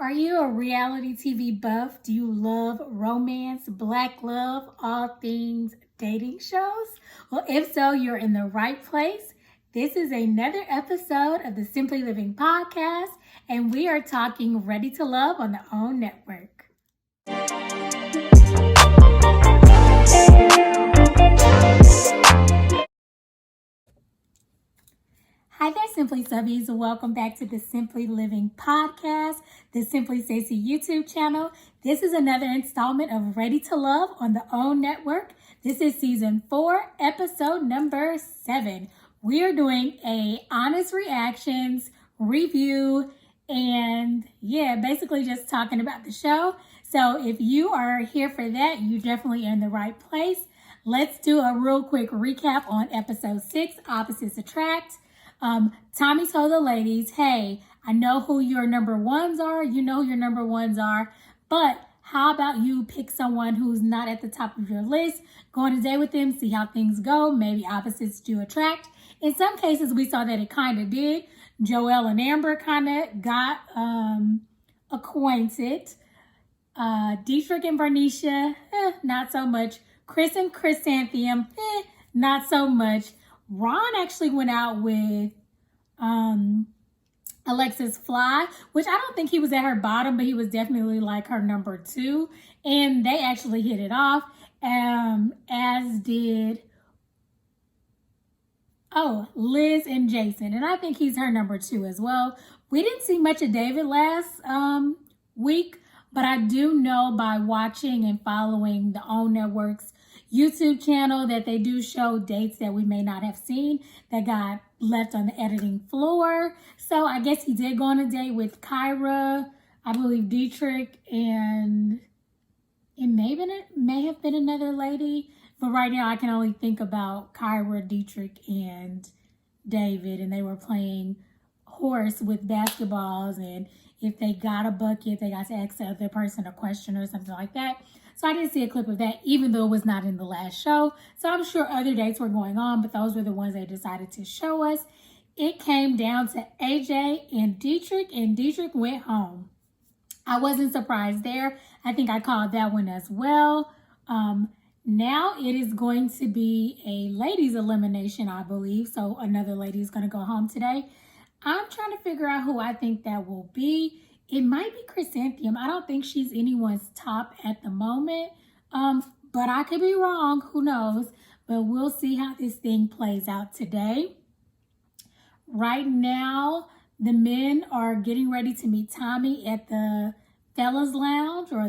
Are you a reality TV buff? Do you love romance, black love, all things dating shows? Well, if so, you're in the right place. This is another episode of the Simpli Living Podcast, and we are talking Ready to Love on the OWN Network. Hi there, Simpli Subbies. Welcome back to the Simpli Living Podcast, the Simpli Stacey YouTube channel. This is another installment of Ready to Love on the OWN Network. This is season 4, episode number 7. We are doing a honest reactions review and basically just talking about the show. So if you are here for that, you definitely are in the right place. Let's do a real quick recap on episode 6, Opposites Attract. Tommy told the ladies, hey, I know who your number ones are. You know who your number ones are. But how about you pick someone who's not at the top of your list, go on a date with them, see how things go. Maybe opposites do attract. In some cases, we saw that it kind of did. Joelle and Amber kind of got acquainted. Dietrich and Bernicia, not so much. Chris and Chrysanthemum, not so much. Ron actually went out with Alexis Fly, which I don't think he was at her bottom, but he was definitely like her number 2. And they actually hit it off, as did, Liz and Jason. And I think he's her number 2 as well. We didn't see much of David last week, but I do know by watching and following the OWN Network's YouTube channel that they do show dates that we may not have seen that got left on the editing floor. So I guess he did go on a date with Kyra, I believe Dietrich, and it may have been another lady. But right now I can only think about Kyra, Dietrich, and David. And they were playing horse with basketballs. And if they got a bucket, they got to ask the other person a question or something like that. So I didn't see a clip of that, even though it was not in the last show. So I'm sure other dates were going on, but those were the ones they decided to show us. It came down to AJ and Dietrich went home. I wasn't surprised there. I think I called that one as well. Now it is going to be a ladies' elimination, I believe. So another lady is going to go home today. I'm trying to figure out who I think that will be. It might be Chrysanthemum. I don't think she's anyone's top at the moment. But I could be wrong. Who knows? But we'll see how this thing plays out today. Right now, the men are getting ready to meet Tommy at the Fellas Lounge, or I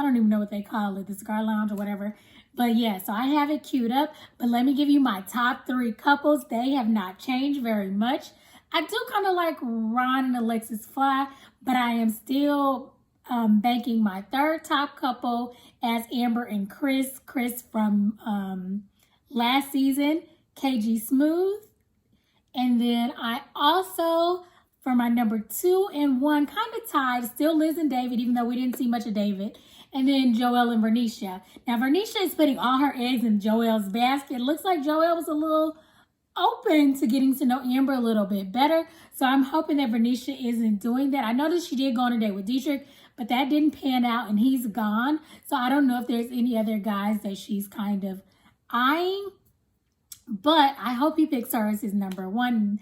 don't even know what they call it, the Cigar Lounge or whatever. But yeah, so I have it queued up. But let me give you my top 3 couples. They have not changed very much. I do kind of like Ron and Alexis Fly, but I am still banking my third top couple as Amber and Chris. Chris from last season, KG Smooth. And then I also, for my number 2 and 1, kind of tied, still Liz and David, even though we didn't see much of David. And then Joelle and Bernicia. Now, Bernicia is putting all her eggs in Joelle's basket. It looks like Joelle was a little open to getting to know Amber a little bit better. So I'm hoping that Bernicia isn't doing that. I noticed she did go on a date with Dietrich, but that didn't pan out and he's gone. So I don't know if there's any other guys that she's kind of eyeing. But I hope he picks her as his number 1.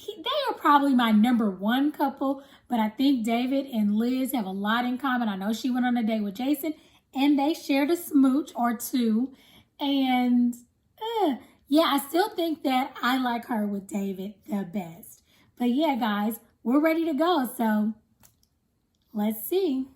They are probably my number 1 couple, but I think David and Liz have a lot in common. I know she went on a date with Jason and they shared a smooch or 2. And yeah, I still think that I like her with David the best. But yeah, guys, we're ready to go. So let's see.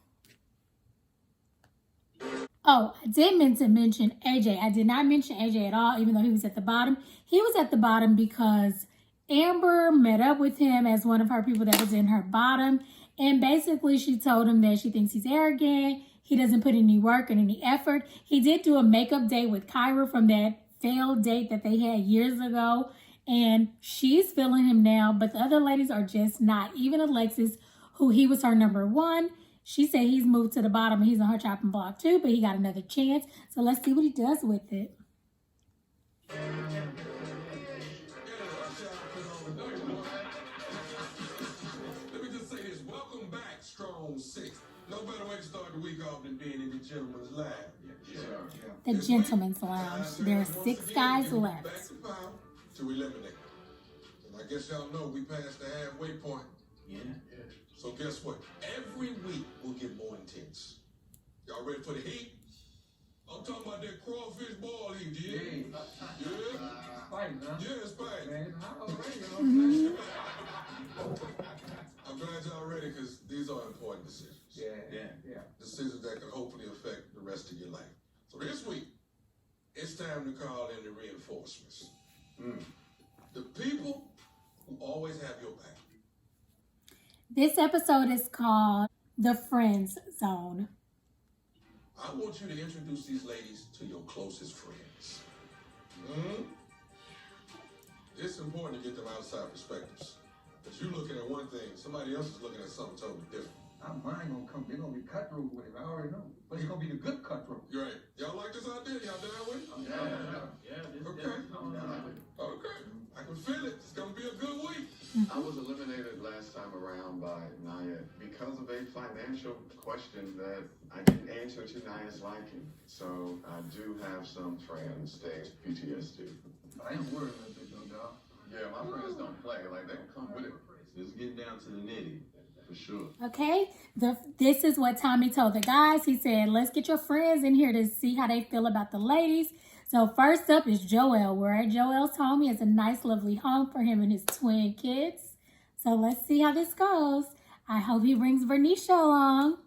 Oh, I did meant to mention AJ. I did not mention AJ at all, even though he was at the bottom. He was at the bottom because Amber met up with him as one of her people that was in her bottom. And basically she told him that she thinks he's arrogant. He doesn't put any work and any effort. He did do a makeup date with Kyra from that failed date that they had years ago. And she's feeling him now. But the other ladies are just not. Even Alexis, who he was her number 1. She said he's moved to the bottom and he's on her chopping block too, but he got another chance. So let's see what he does with it. Let me just say this. Welcome back, strong No better way to start the week off than being in the gentleman's lab. The gentleman's lounge. There are 6 guys left. Back to power to eliminate. And I guess y'all know we passed the halfway point. Yeah. So guess what? Every week will get more intense. Y'all ready for the heat? I'm talking about that crawfish ball heat, yeah? Fighting, huh? Yeah, it's fighting. Man, I'm glad y'all ready because these are important decisions. Yeah. Decisions that can hopefully affect the rest of your life. So this week, it's time to call in the reinforcements. The people who always have your back. This episode is called The Friends Zone. I want you to introduce these ladies to your closest friends. It's important to get them outside perspectives. Because you're looking at one thing, somebody else is looking at something totally different. Mine gonna come, they're gonna be cutthroat with it, I already know. But it's gonna be the good cutthroat. You're right. Y'all like this idea? Y'all down with it? Yeah. Okay. I can feel it. It's gonna be a good week. I was eliminated last time around by Naya because of a financial question that I didn't answer to Naya's liking. So I do have some friends that PTSD. I ain't worried about that though, dog. Yeah, my friends don't play. Like, they don't come with it. Let's get down to the nitty. For sure. Okay, this is what Tommy told the guys. He said, let's get your friends in here to see how they feel about the ladies. So first up is Joelle. We're at Joelle's home. He has a nice, lovely home for him and his twin kids. So let's see how this goes. I hope he brings Bernicia along.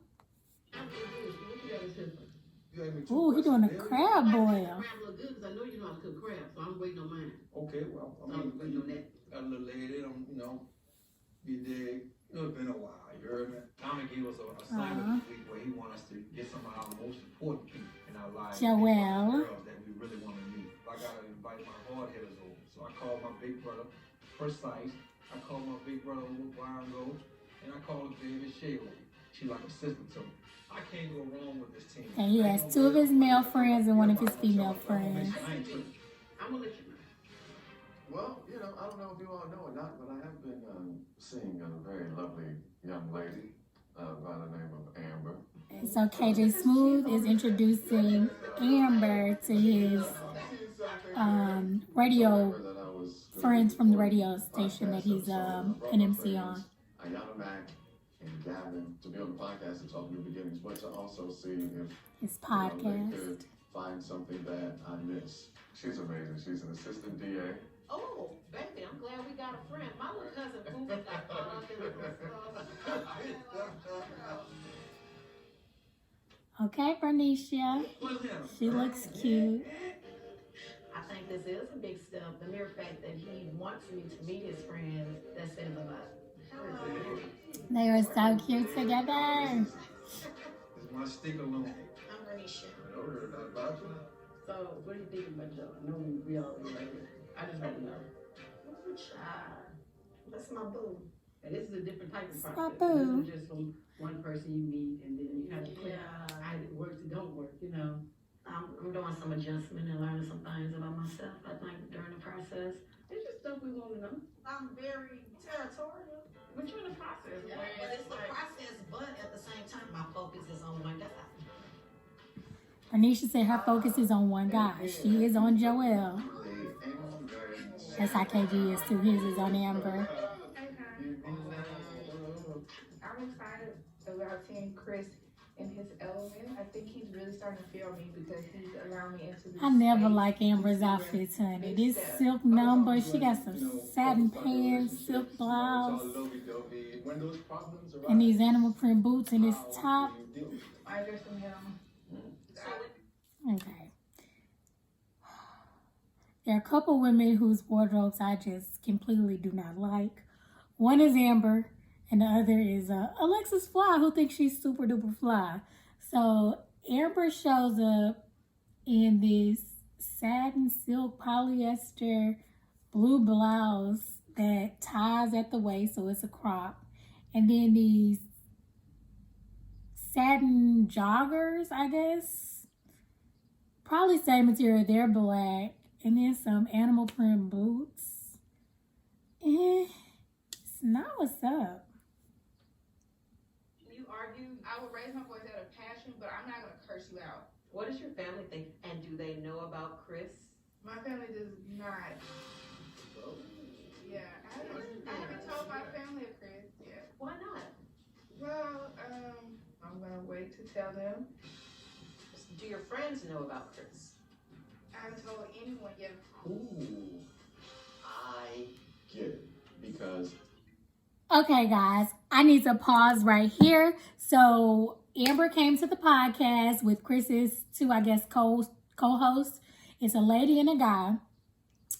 Ooh, he's doing a crab boil. I know you know how to cook crab, so I'm waiting on mine. Okay, well, I'm waiting on that. Got a little lady, you dig. It's been a while, you heard me? Tommy gave us an assignment this week where he wants us to get some of our most important people in our lives. Joelle. Girls that we really want to meet. I got to invite my hard hitters over. So I called my big brother, Precise. I called my big brother over, Brian Rose. And I called the baby Shay over. She's like assistant to me. I can't go wrong with this team. And he has 2 of his male friends and 1 of his female friends. I'm going to let you know. Well, I don't know if you all know or not, but I have been seeing a very lovely young lady by the name of Amber. And so KJ Smooth is introducing Amber to his radio friends from the radio station that he's an MC on. Ayana Mac and Gavin to be on the podcast and talk new beginnings, but to also see if his podcast. They could find something that I miss. She's amazing. She's an assistant DA. Oh, baby, I'm glad we got a friend. My little cousin Pooh got caught up in the Okay, Bernicia. She looks cute. I think this is a big step. The mere fact that he wants me to meet his friends, that says a lot. They are so cute together. It's my stick alone. I'm Bernicia. So, what do you think about Joe? I know we all like it. I just don't know. Ooh, child. That's my boo. And this is a different type of process. This is just from one person you meet and then you have to click. Either it works or don't work, I'm doing some adjustment and learning some things about myself, I think, during the process. It's just stuff we want to know. I'm very territorial. But you're in the process. Yeah, but it's the process, but at the same time, my focus is on one guy. Bernicia said her focus is on one guy. She is on Joelle. That's how KG is too. His is on Amber. I'm excited about seeing Chris in his element. I think he's really starting to feel me because he's allowing me into this. I never like Amber's outfits, honey. This silk number, she got some satin pants, silk blouse, and these animal print boots and this top. I dress him down. Okay. There are a couple women whose wardrobes I just completely do not like. One is Amber, and the other is Alexis Fly, who thinks she's super duper fly. So Amber shows up in this satin silk polyester blue blouse that ties at the waist, so it's a crop. And then these satin joggers, I guess. Probably same material, they're black. And then some animal print boots. It's not what's up. You argue, I would raise my voice out of passion, but I'm not gonna curse you out. What does your family think? And do they know about Chris? My family does not. Yeah, I haven't told my family of Chris yet. Why not? Well, I'm gonna wait to tell them. Do your friends know about Chris? I haven't told anyone yet. Ooh, I get it. Because Okay, guys, I need to pause right here. So Amber came to the podcast with Chris's two, I guess, co-hosts. It's a lady and a guy.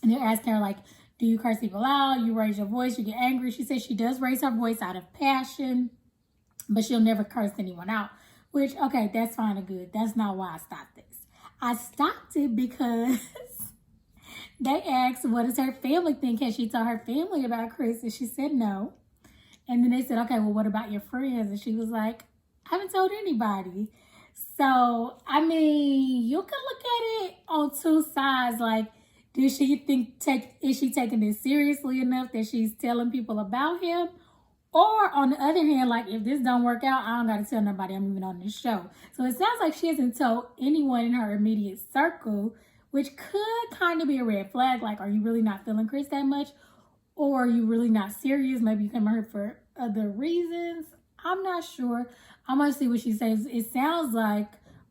And they're asking her, like, do you curse people out? You raise your voice, you get angry. She says she does raise her voice out of passion, but she'll never curse anyone out. Which, okay, that's fine and good. That's not why I stopped this. I stopped it because they asked, what does her family think? Has she told her family about Chris? And she said no. And then they said, okay, well, what about your friends? And she was like, I haven't told anybody. So, I mean, you can look at it on two sides. Like, does she is she taking this seriously enough that she's telling people about him? Or on the other hand, like, if this don't work out, I don't got to tell nobody I'm even on this show. So it sounds like she hasn't told anyone in her immediate circle, which could kind of be a red flag. Like, are you really not feeling Chris that much? Or are you really not serious? Maybe you came here for other reasons. I'm not sure. I'm going to see what she says. It sounds like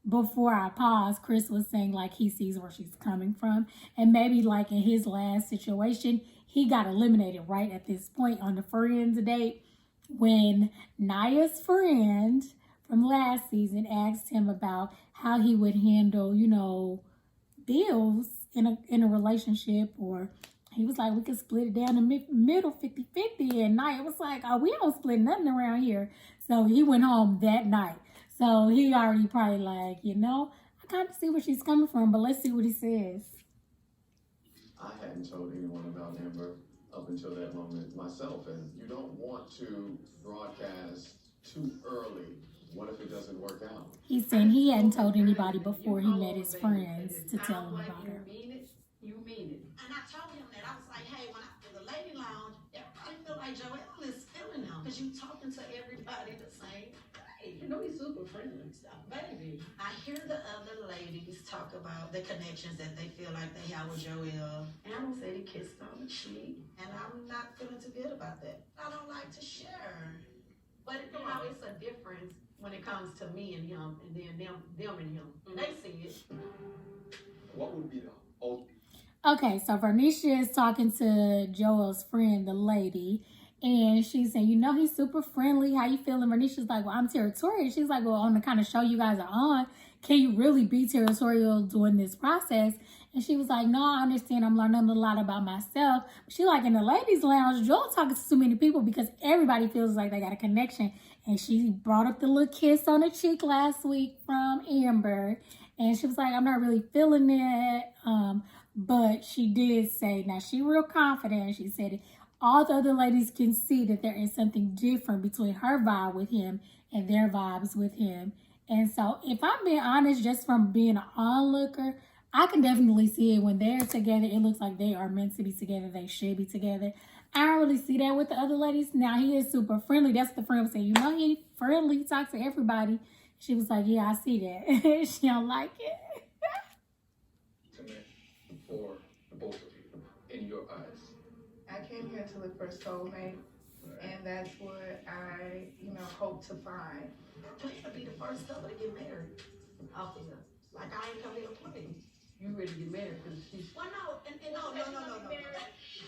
before I pause, Chris was saying like he sees where she's coming from. And maybe like in his last situation, he got eliminated right at this point on the friends date when Naya's friend from last season asked him about how he would handle, you know, bills in a relationship, or he was like, we could split it down the middle 50-50. And Naya was like, oh, we don't split nothing around here. So he went home that night. So he already probably like, you know, I kind of see where she's coming from, but let's see what he says. I hadn't told anyone about Amber up until that moment myself, and you don't want to broadcast too early. What if it doesn't work out? He's saying he hadn't told anybody before he met his friends to tell them about her. You mean it. And I told him that. I was like, hey, when I in the lady lounge, everybody feel like Joelle is feeling them. Because you talking to everybody the same way. You know he's super friendly. Stop, baby. I hear the other ladies talk about the connections that they feel like they have with Joelle. Adam said he kissed on the cheek. And I'm not feeling too good about that. I don't like to share. But you know, it's a difference when it comes to me and him, and then them and him. And they see it. What would be the ultimate? Okay, so Bernicia is talking to Joel's friend, the lady, and she's saying, you know, he's super friendly. How you feeling? Bernicia's like, well, I'm territorial. She's like, well, on the kind of show you guys are on, can you really be territorial during this process? And she was like, no, I understand. I'm learning a lot about myself. She like, in the ladies' lounge, Joel talking to so many people because everybody feels like they got a connection. And she brought up the little kiss on the cheek last week from Amber. And she was like, I'm not really feeling it. But she did say, now she real confident. She said, all the other ladies can see that there is something different between her vibe with him and their vibes with him. And so if I'm being honest, just from being an onlooker, I can definitely see it when they're together. It looks like they are meant to be together. They should be together. I don't really see that with the other ladies. Now, he is super friendly. That's what the friend was saying. You know, he friendly. He talks to everybody. She was like, yeah, I see that. She don't like it. For the both of you, in your eyes? I came here to look for a soulmate, and that's what I, hope to find. Please be the first couple to get married off of here. Like, I ain't come here to play. You ready to get married because she's... Well, no, no.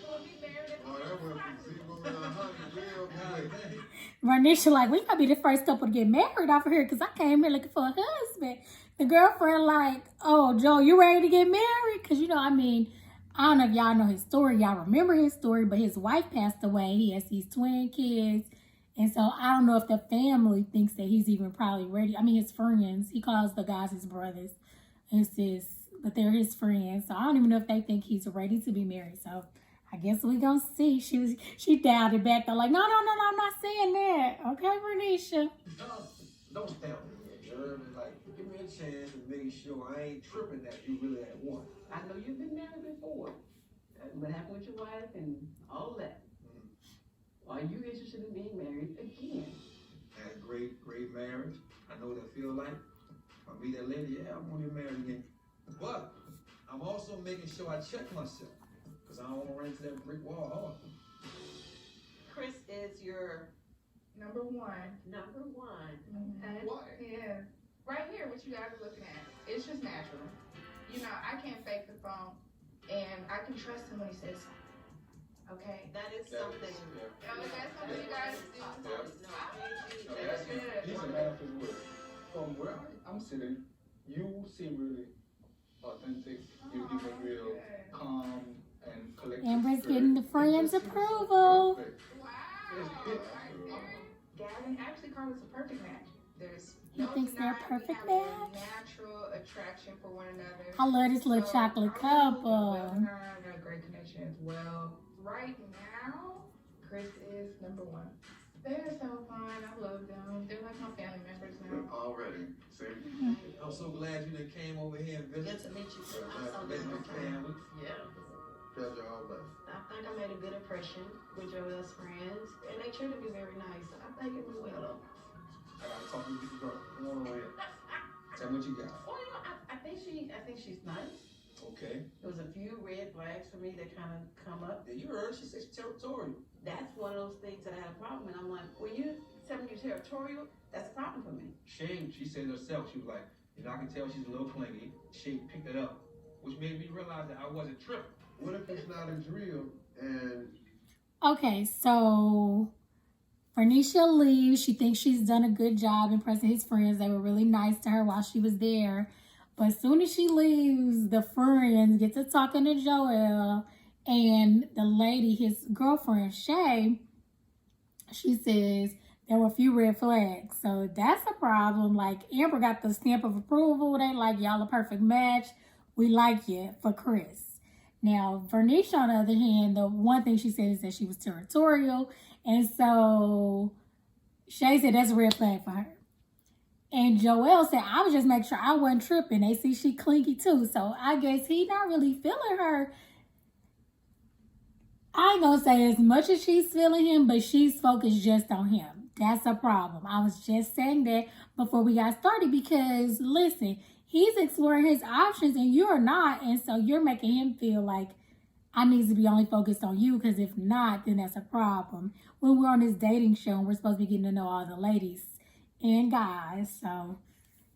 We'll be married at Oh, that went from 0 to 100 real quick. Bernicia like, we gotta be the first couple to get married off of here because I came here looking for a husband. The girlfriend like, oh, Joe, you ready to get married? Because, I don't know if y'all know his story. Y'all remember his story, but his wife passed away. He has these twin kids. And so I don't know if the family thinks that he's even probably ready. I mean, his friends. He calls the guys his brothers. But they're his friends. So I don't even know if they think he's ready to be married. So I guess we gonna see. She dialed it back. They're like, no, I'm not saying that. Okay, Bernicia. Don't tell me. Like, give me a chance to make sure I ain't tripping that you really had one. I know you've been married before. What happened with your wife and all that? Are you interested in being married again? I had great get married. I know what I feel like. If I meet that lady, yeah, I want to get married again. But I'm also making sure I check myself, because I don't want to run into that brick wall hard. Chris is your Number one. number one. And What? yeah, right here, what you guys are looking at, it's just natural. You know, I can't fake the phone, and I can trust him when he says something. Okay? That is That something. is, yeah. Oh, that's something you guys do. No, That's that's good. He's a man of his word. From where I'm sitting, you seem really authentic. You give a real calm and collected. Amber's spirit. getting the friends' It just seems approval. perfect. Wow. Gavin, actually, Carla's a perfect match. There's He no thinks they're a denying perfect we have a match. natural attraction for one another. I love this little So, chocolate I really couple. well with her. I got a great connection as well. Right now, Chris is number one. They're so fun. I love them. They're like my family members now. Already. See? I'm so glad you done came over here and Good visited. to meet you too. Glad I'm so to meet glad. your family. Yeah. Felt you all blessed. I think I made a good impression with Joelle's friends, and they treated me very nice. I think it went well. I gotta talk to you, girl. Come on over here. Tell me what you got. Well, you know, I think she's nice. Okay. There was a few red flags for me that kind of come up. Yeah, you heard. She said she's territorial. That's one of those things that I had a problem with. I'm like, when you tell me you're territorial, that's a problem for me. She said herself, she was like, you know, I can tell she's a little clingy. She picked it up, which made me realize that I wasn't tripping. What if it's not a drill and Okay, so Bernicia leaves. She thinks she's done a good job impressing his friends. They were really nice to her while she was there. But as soon as she leaves, the friends get to talking to Joelle, and the lady, his girlfriend, Shay, she says there were a few red flags. So that's a problem. Like, Amber got the stamp of approval. They like, y'all a perfect match. We like you for Chris. Now, Bernicia, on the other hand, the one thing she said is that she was territorial. And so Shay said that's a red flag for her. And Joelle said, I was just making sure I wasn't tripping. They see she clingy too. So I guess he not really feeling her. I ain't gonna say as much as she's feeling him, but she's focused just on him. That's a problem. I was just saying that before we got started because, listen, he's exploring his options and you're not. And so you're making him feel like I need to be only focused on you, because if not, then that's a problem. When we're on this dating show and we're supposed to be getting to know all the ladies and guys. So,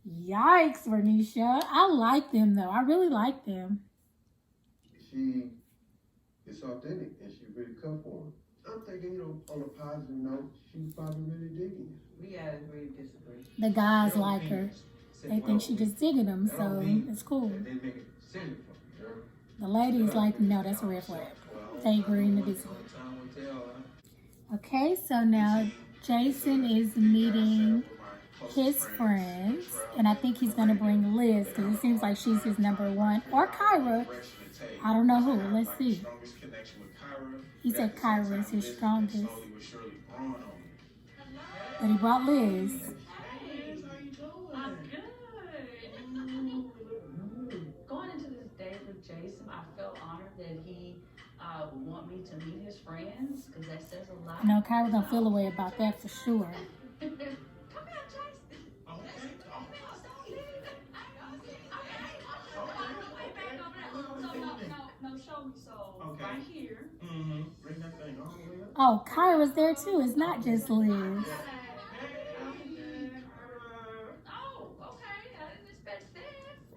yikes, Bernicia. I like them, though. I really like them. she is authentic and she really come for him. I'm thinking, on a positive note, she's probably really digging you. We gotta agree to disagree. The guys They don't like mean her. it. Say, They think she just digging them, that don't so mean it's cool. that they make a decision for you, girl. The ladies like, no, that's a red flag. They agree to disagree. Time will tell, huh? Okay, so now Jason is meeting his friends, and I think he's gonna bring Liz because it seems like she's his number one, or Kyra. I don't know who. Let's see. He said Kyra is his strongest, but he brought Liz. I'm good. Going into this date with Jason, I felt honored that he would want me to meet his friends, because that says a lot. I know Kyra gonna feel a way about that for sure. Come here, Jason. No, show me. So, Okay. right here. Mm-hmm. Bring that thing all the way up. Oh, Kyra's there too. It's not just Liz. Oh, okay. I didn't expect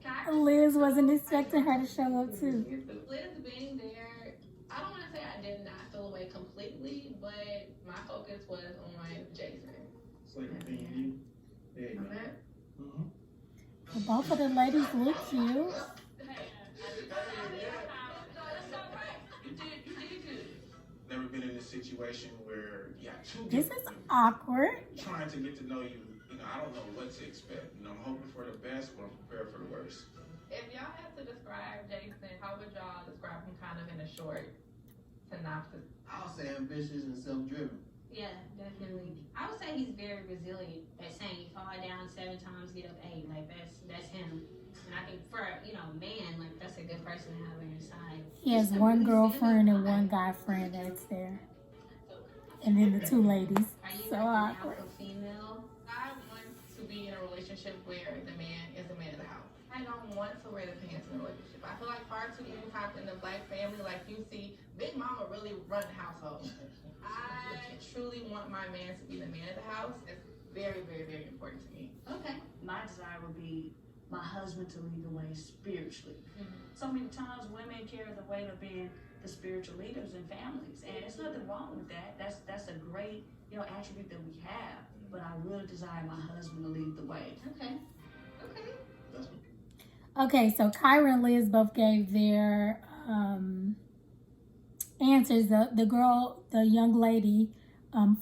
that. Liz wasn't expecting her to show up too. Liz being there, I don't want to say I did not feel away completely, but my focus was on Jason. It's like a thing. There you go. Mm-hmm. Both of the ladies look cute. Hey, you did good. Never been in a situation where you got two This different is people awkward. trying to get to know you. I don't know what to expect. I'm hoping for the best, but I'm prepared for the worst. If y'all had to describe Jason, how would y'all describe him kind of in a short synopsis? I'll say ambitious and self-driven. Yeah, definitely. I would say he's very resilient. That saying, you fall down 7 times, get up 8. Like that's him. And I think for man, like that's a good person to have on your side. He has Just a one really girlfriend and stand-up one guy. guy friend that's there. And then the two ladies. Are you So like an awkward. alpha female? I relationship where the man is the man of the house. I don't want to wear the pants in a relationship. I feel like far too many times in the black family, like you see, Big Mama really run the household. I truly want my man to be the man of the house. It's very, very, very important to me. Okay. My desire would be my husband to lead the way spiritually. So many times women carry the weight of being the spiritual leaders in families, and there's nothing wrong with that. That's a great, attribute that we have. But I really desire my husband to lead the way. Okay. Okay, so Kyra and Liz both gave their answers. The young lady,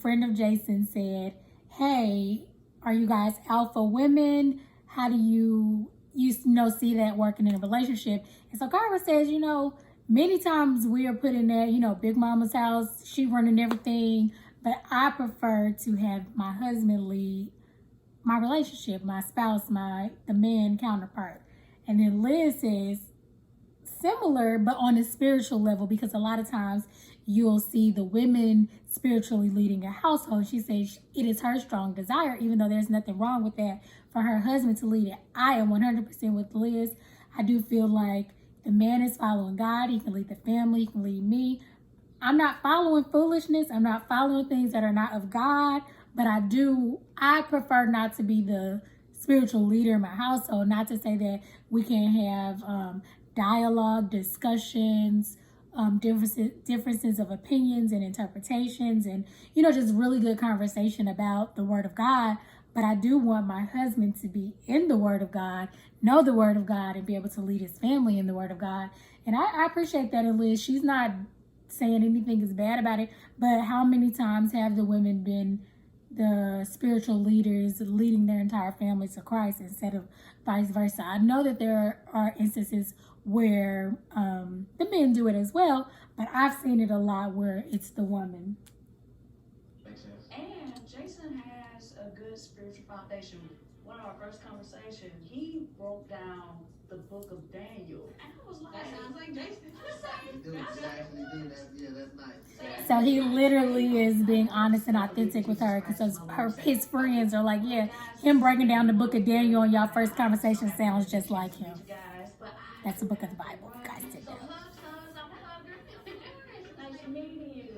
friend of Jason, said, "Hey, are you guys alpha women? How do you see that working in a relationship?" And so Kyra says, many times we are put in that, Big Mama's house, she running everything, but I prefer to have my husband lead my relationship, my spouse, the man counterpart. And then Liz says, similar, but on a spiritual level, because a lot of times you'll see the women spiritually leading a household. She says it is her strong desire, even though there's nothing wrong with that, for her husband to lead it. I am 100% with Liz. I do feel like the man is following God. He can lead the family. He can lead me. I'm not following foolishness. I'm not following things that are not of God, but I prefer not to be the spiritual leader in my household. Not to say that we can't have dialogue, discussions, differences of opinions and interpretations, and just really good conversation about the Word of God. But I do want my husband to be in the Word of God, know the Word of God, and be able to lead his family in the Word of God. And I appreciate that in Liz. She's not saying anything is bad about it, but how many times have the women been the spiritual leaders leading their entire families to Christ instead of vice versa? I know that there are instances where the men do it as well, but I've seen it a lot where it's the woman. Makes sense. And Jason has a good spiritual foundation. One of our first conversations, he broke down the book of Daniel. And I was like, That sounds like Jason. That's nice. So he literally is being honest and authentic with her, because his friends are like, yeah, him breaking down the book of Daniel in y'all first conversation sounds just like him. That's the book of the Bible, you guys did know. Nice meeting you.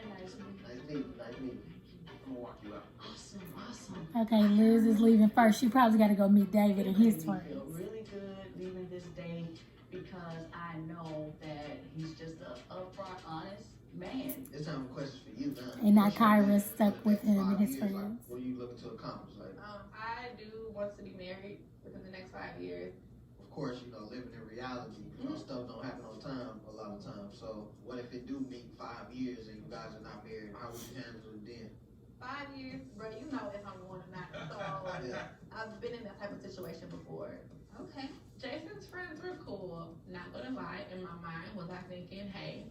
And nice meeting you. Nice meeting. I'm gonna walk you out. Awesome. Okay, Liz is leaving first. She probably got to go meet David and his I friends. feel really good leaving this day because I know that he's just an upfront, honest man. It's time for questions for you now. And now What's your Kyra plan stuck for the with next him and 5 his years? friends. Like, what are you looking to accomplish? Like, I do want to be married within the next 5 years. of course, living in reality, stuff don't happen on time a lot of times. So, what if it do meet 5 years and you guys are not married? How would you handle it then? 5 years, bro, you know if I'm going or not. So Yeah. I've been in that type of situation before. Okay. Jason's friends were cool. Not gonna lie, in my mind was I thinking, hey,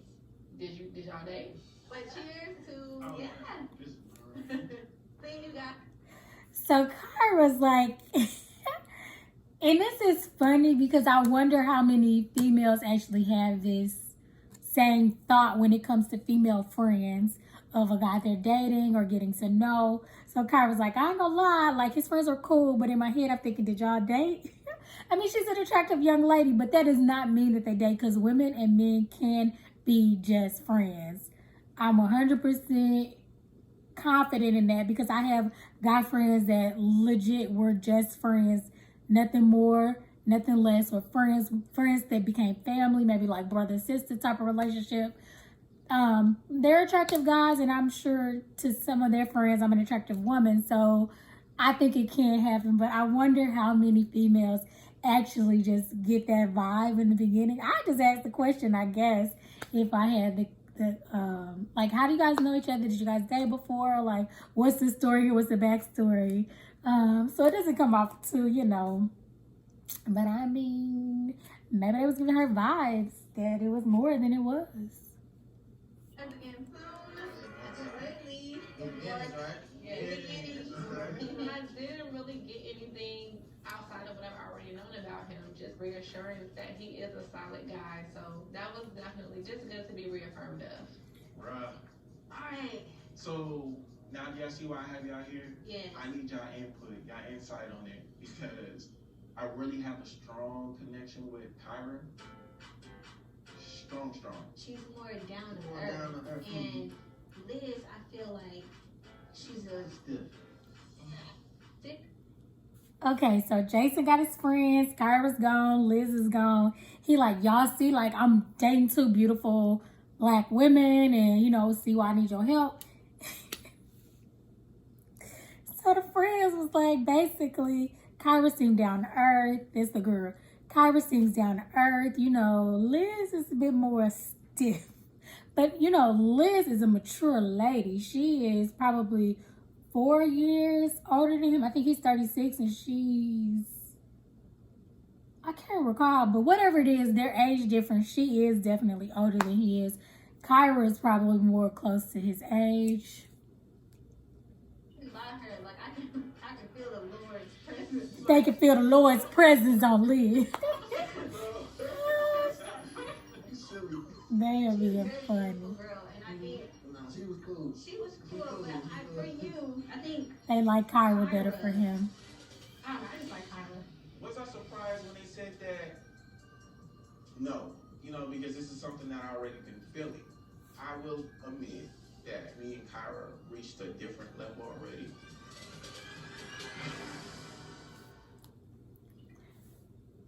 did y'all date? But cheers to Seeing you guys. So Kyra's like, and this is funny because I wonder how many females actually have this same thought when it comes to female friends of a guy they're dating or getting to know. So Kyra's like, I ain't gonna lie, like his friends are cool, but in my head I'm thinking, did y'all date? I mean, she's an attractive young lady, but that does not mean that they date, because women and men can be just friends. I'm 100% confident in that because I have guy friends that legit were just friends, nothing more, nothing less, or friends that became family, maybe like brother sister type of relationship. They're attractive guys, and I'm sure to some of their friends I'm an attractive woman, so I think it can happen. But I wonder how many females actually just get that vibe in the beginning. I just asked the question, I guess, if I had the like, how do you guys know each other? Did you guys date before? Like, what's the story? What's the backstory? So it doesn't come off too, but I mean, maybe they was giving her vibes that it was more than it was. At the end soon. Absolutely. The beginnings, right? Yeah, beginning. I didn't really get anything outside of what I've already known about him, just reassurance that he is a solid guy. So that was definitely just good to be reaffirmed of. Right. All right. So Now do y'all see why I have y'all here? Yeah. I need y'all input, y'all insight on it, because I really have a strong connection with Kyra. Strong. She's more down to More earth. down to earth. And Liz, I feel like she's a Stiff. thick. Okay, so Jason got his friends. Kyra's gone. Liz is gone. He like, y'all see, like, I'm dating two beautiful black women and, you know, see why I need your help. So the friends was like, basically, Kyra seemed down to earth. That's the girl. Kyra seems down to earth. You know, Liz is a bit more stiff. But, you know, Liz is a mature lady. She is probably 4 years older than him. I think he's 36 and she's, I can't recall, but whatever it is, their age difference. She is definitely older than he is. Kyra is probably more close to his age. By her, like I can feel the Lord's presence. They can feel the Lord's presence on Liz. They are being funny. Girl, and I think Nah, she was cool. she was cool, but for you, I think They like Kyra better for him. I don't know, I just like Kyra. Was I surprised when they said that? No, you know, because this is something that I already been feeling. I will admit that me and Kyra reached a different level already.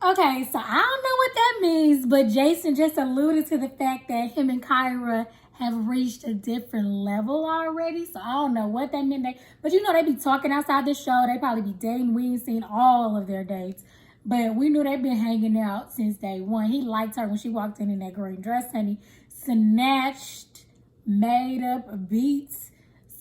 Okay, so I don't know what that means, but Jason just alluded to the fact that him and Kyra have reached a different level already. So I don't know what that meant. But you know, they be talking outside the show. They probably be dating. We ain't seen all of their dates. But we knew they've been hanging out since day one. He liked her when she walked in that green dress, and he snatched, made up beats.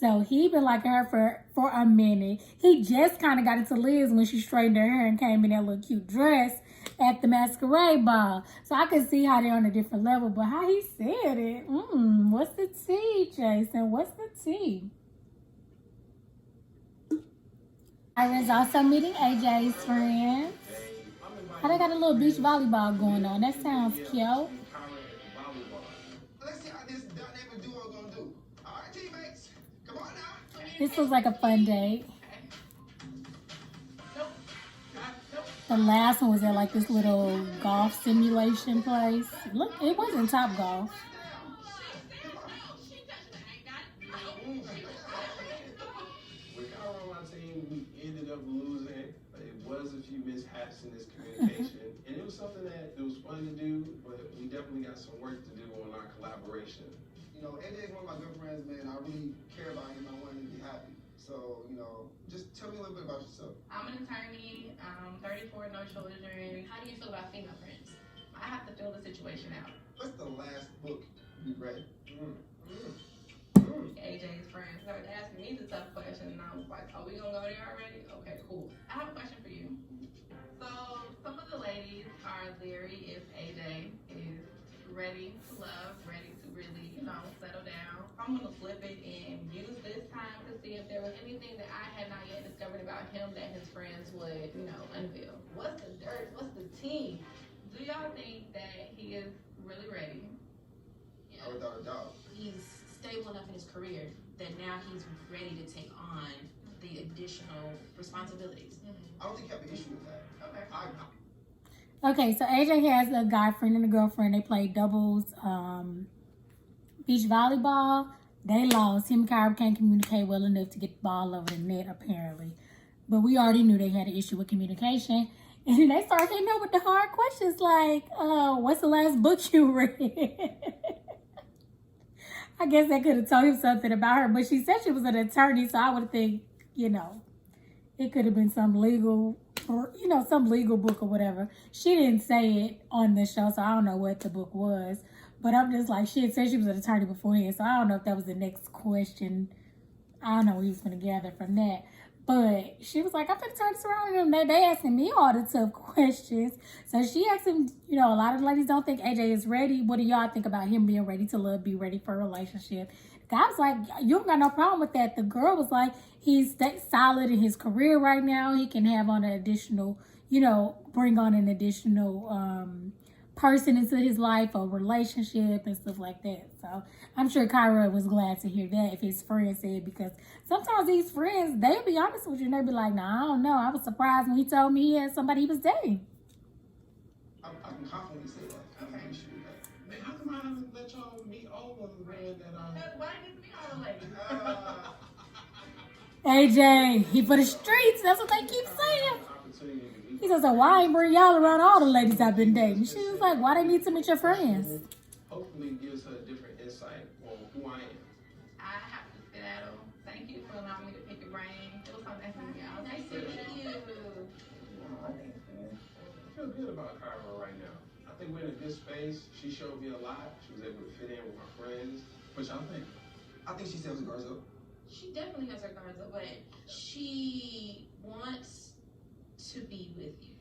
So he been liking her for a minute. He just kind of got into Liz when she straightened her hair and came in that little cute dress at the masquerade ball. So I could see how they're on a different level, but how he said it, what's the tea, Jason? What's the tea? Kyra's also meeting AJ's friends. How they got a little beach volleyball going on? That sounds cute. Let's see how this dynamic duo gonna do. All right, teammates, come on now. This looks like a fun date. The last one was at like this little golf simulation place. Look, it wasn't Top Golf. With Kyra on my team, we ended up losing. It was a few mishaps in this communication, and it was something that it was fun to do, but we definitely got some work to do on our collaboration. You know, AJ is one of my good friends, man. I really care about him. I want him to be happy. So, you know, just tell me a little bit about yourself. I'm an attorney, 34, no children. How do you feel about female friends? I have to fill the situation out. What's the last book you read? AJ's friends started asking me the tough question, and I was like, are we gonna go there already? Okay, cool. I have a question for you. So, some of the ladies are leery if AJ is ready to love, ready to really, you know, settle down. I'm gonna flip it and use this time to see if there was anything that I had not yet discovered about him that his friends would, you know, unveil. What's the dirt? What's the tea? Do y'all think that he is really ready? Yeah. Without a doubt. He's stable enough in his career that now he's ready to take on the additional responsibilities. I don't think you have an issue with that. Okay. Okay, so AJ has a guy friend and a girlfriend. They played doubles beach volleyball. They lost. Him and Kyra can't communicate well enough to get the ball over the net, apparently. But we already knew they had an issue with communication. And they started hitting up with the hard questions like, what's the last book you read? I guess they could have told him something about her. But she said she was an attorney, so I would think, you know, it could have been some legal, or, you know, some legal book or whatever. She didn't say it on the show, so I don't know what the book was. But I'm just like, she had said she was an attorney beforehand, so I don't know if that was the next question. I don't know what he was going to gather from that. But she was like, I'm going to turn this around on them. They asking me all the tough questions. So she asked him, you know, a lot of ladies don't think AJ is ready. What do y'all think about him being ready to love, be ready for a relationship? The guy was like, you don't got no problem with that. The girl was like, he's solid in his career right now. He can have on an additional, you know, bring on an additional person into his life or relationship and stuff like that. So I'm sure Kyra was glad to hear that if his friend said, because sometimes these friends, they'll be honest with you and they'll be like, nah, I don't know. I was surprised when he told me he had somebody he was dating. I can confidently say that. I can assure you that. Man, how come I haven't let y'all meet all of the men that Why didn't we all the ladies? AJ, he for the streets. That's what they keep saying. opportunity to meet? He says, so why I ain't bring y'all around all the ladies I've been dating? She was like, why they need to meet your friends? Hopefully it gives her a different insight on who I am. I have to settle. Thank you for allowing me to pick your brain. It was so nice to meet y'all. Nice to meet you. I feel good about Kyra right now. I think we're in a good space. She showed me a lot. She was able to fit in with my friends. What y'all think? I think she still has her guards up. She definitely has her guards up, but she wants to be with you.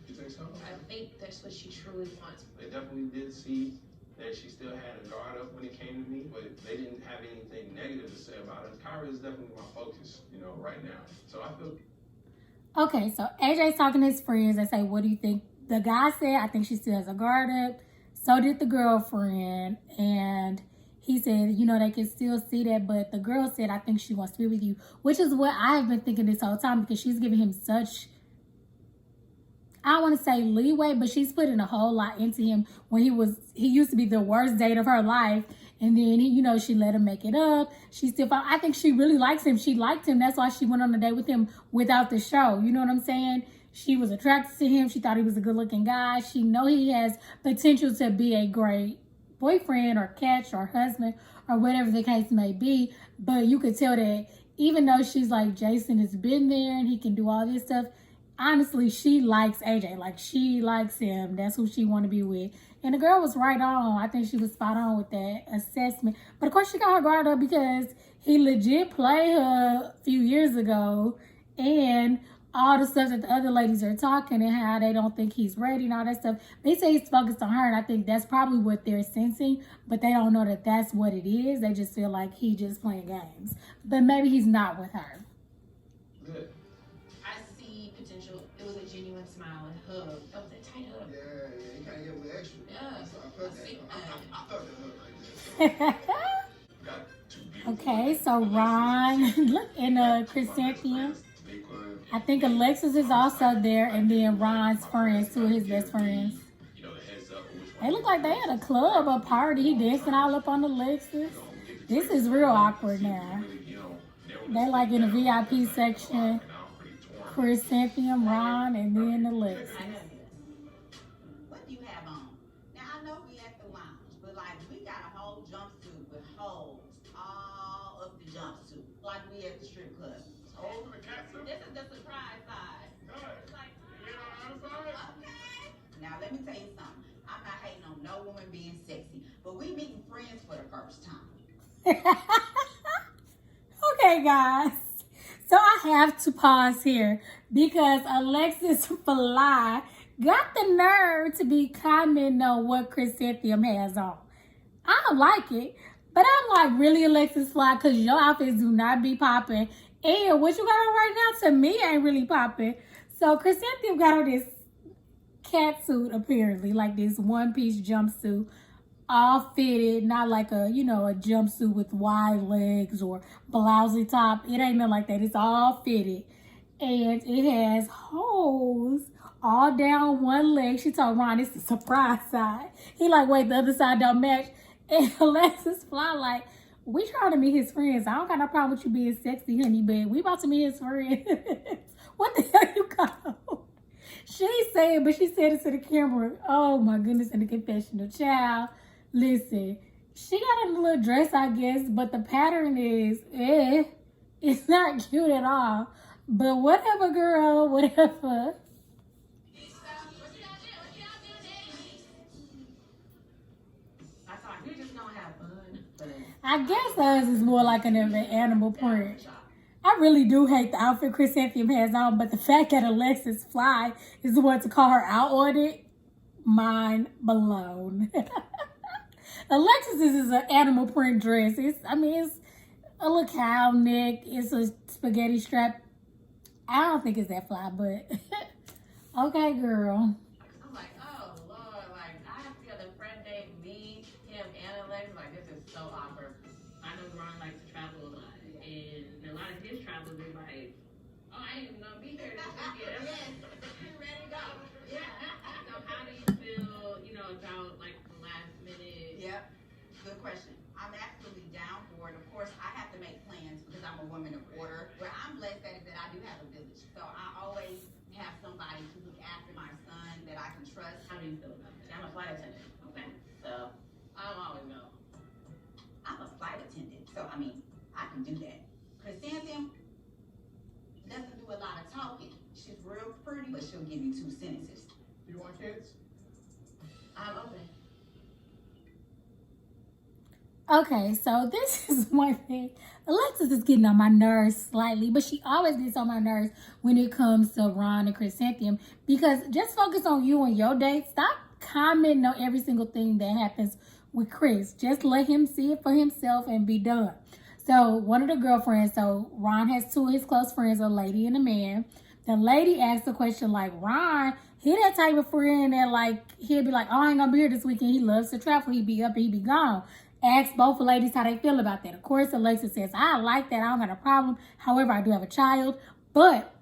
You think so? I think that's what she truly wants. They definitely did see that she still had a guard up when it came to me, but they didn't have anything negative to say about her. Kyra is definitely my focus, right now. So I feel. Okay, so AJ's talking to his friends. They say, what do you think? The guy said, I think she still has a guard up. So did the girlfriend. And he said, they can still see that. But the girl said, I think she wants to be with you. Which is what I've been thinking this whole time, because she's giving him such, I don't want to say leeway, but she's putting a whole lot into him when he used to be the worst date of her life. And then, she let him make it up. She still found, I think she really likes him. She liked him. That's why she went on a date with him without the show. You know what I'm saying? She was attracted to him. She thought he was a good looking guy. She know he has potential to be a great boyfriend or catch or husband or whatever the case may be. But you could tell that even though she's like, Jason has been there and he can do all this stuff, honestly, she likes AJ. Like, she likes him. That's who she want to be with. And the girl was right on. I think she was spot on with that assessment. But of course, she got her guard up because he legit played her a few years ago. And all the stuff that the other ladies are talking and how they don't think he's ready and all that stuff. They say he's focused on her. And I think that's probably what they're sensing. But they don't know that that's what it is. They just feel like he just playing games. But maybe he's not with her. Good. I see potential. It was a genuine smile and hug. That was a tight hug. Yeah, you kind of get a little extra. Yeah. So I felt I see that. I felt that hug right there. Okay, so Ron and Chrysanthemum. I think Alexis is also there, and then Ron's friends, two of his best friends. They look like they had a club, a party. He dancing all up on Alexis. This is real awkward now. They like in the VIP section. Chrysanthemum, Ron, and then Alexis. What do you have on? Now, I know we at the lounge, but we got a whole jumpsuit with holes all up the jumpsuit, like we at the strip club. This is the surprise side. Okay. Now, let me tell you something. I'm not hating on no woman being sexy, but we meeting friends for the first time. Okay, guys. So I have to pause here because Alexis Fly got the nerve to be commenting on what Chrysanthemum has on. I don't like it, but I'm like, really, Alexis Fly? Because your outfits do not be popping. And what you got on right now, to me, ain't really popping. So Chrysanthemum got on this cat suit, apparently, like this one-piece jumpsuit, all fitted, not like a, a jumpsuit with wide legs or blousey top. It ain't nothing like that. It's all fitted. And it has holes all down one leg. She told Ron, it's the surprise side. He like, wait, the other side don't match. And Alexis Fly like, we trying to meet his friends. I don't got no problem with you being sexy, honey, but we about to meet his friends. What the hell you got on? She said, but she said it to the camera. Oh my goodness, in the confessional. Child, listen, she got a little dress, I guess, but the pattern is, it's not cute at all. But whatever, girl, whatever. I guess hers is more like an animal print. I really do hate the outfit Chrysanthemum has on, but the fact that Alexis Fly is the one to call her out on it, mind blown. Alexis is an animal print dress. It's a little cow neck. It's a spaghetti strap. I don't think it's that fly, but okay, girl. I'm like, oh Lord, I I didn't even know be here this weekend. Yes, ready to go. Yeah. So how do you feel, about like the last minute? Yep. Good question. I'm absolutely down for it. Of course, I have to make plans because I'm a woman of order. Where I'm blessed at is that I do have a village. So I always have somebody to look after my son that I can trust. How do you feel about that? I'm a flight attendant. Okay. So I'm always go. I'm a flight attendant, so I mean, I can do that. Chrysanthemum doesn't do a lot of talking. She's real pretty, but she'll give you 2 sentences. Do you want kids? I'm open. Okay, so this is one thing. Alexis is getting on my nerves slightly, but she always gets on my nerves when it comes to Ron and Chrysanthemum, because just focus on you and your date. Stop commenting on every single thing that happens with Chris. Just let him see it for himself and be done. So one of the girlfriends, so Ron has 2 of his close friends, a lady and a man. The lady asked the question like, Ron, he that type of friend that like, he'll be like, oh, I ain't gonna be here this weekend. He loves to travel. He be up, he be gone. Ask both ladies how they feel about that. Of course, Alexis says, I like that. I don't got a problem. However, I do have a child. But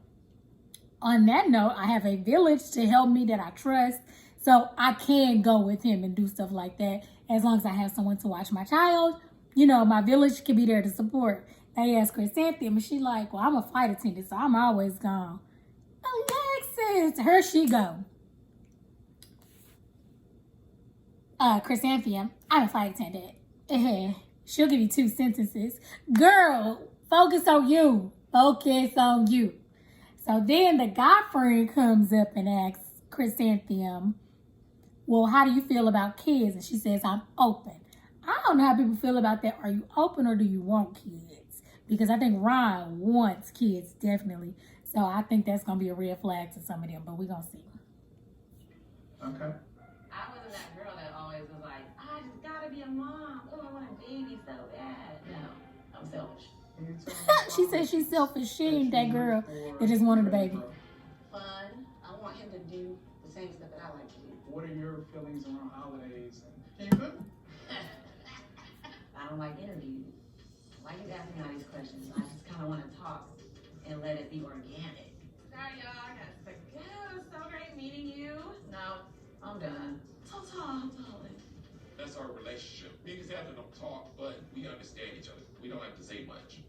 on that note, I have a village to help me that I trust. So I can go with him and do stuff like that as long as I have someone to watch my child. My village can be there to support. They asked Chrysanthemum, and she like, well, I'm a flight attendant, so I'm always gone. Alexis, here she go. Chrysanthemum, I'm a flight attendant. She'll give you 2 sentences. Girl, focus on you. Focus on you. So then the guy friend comes up and asks Chrysanthemum, well, how do you feel about kids? And she says, I'm open. I don't know how people feel about that. Are you open or do you want kids? Because I think Ron wants kids, definitely. So I think that's going to be a red flag to some of them, but we're going to see. Okay. I wasn't that girl that always was like, I just gotta be a mom. Oh, I want a baby so bad. No, I'm selfish. She said she's selfish. She ain't that girl that just wanted a baby. Fun. I want him to do the same stuff that I like to do. What are your feelings around holidays? Can you cook? I don't like interviews. Why you asking me all these questions? I just kind of want to talk and let it be organic. Sorry, y'all. I got to go. It was so great meeting you. No, I'm done. Ta-ta, darling. That's our relationship. Me and Cassandra don't talk, but we understand each other. We don't have to say much.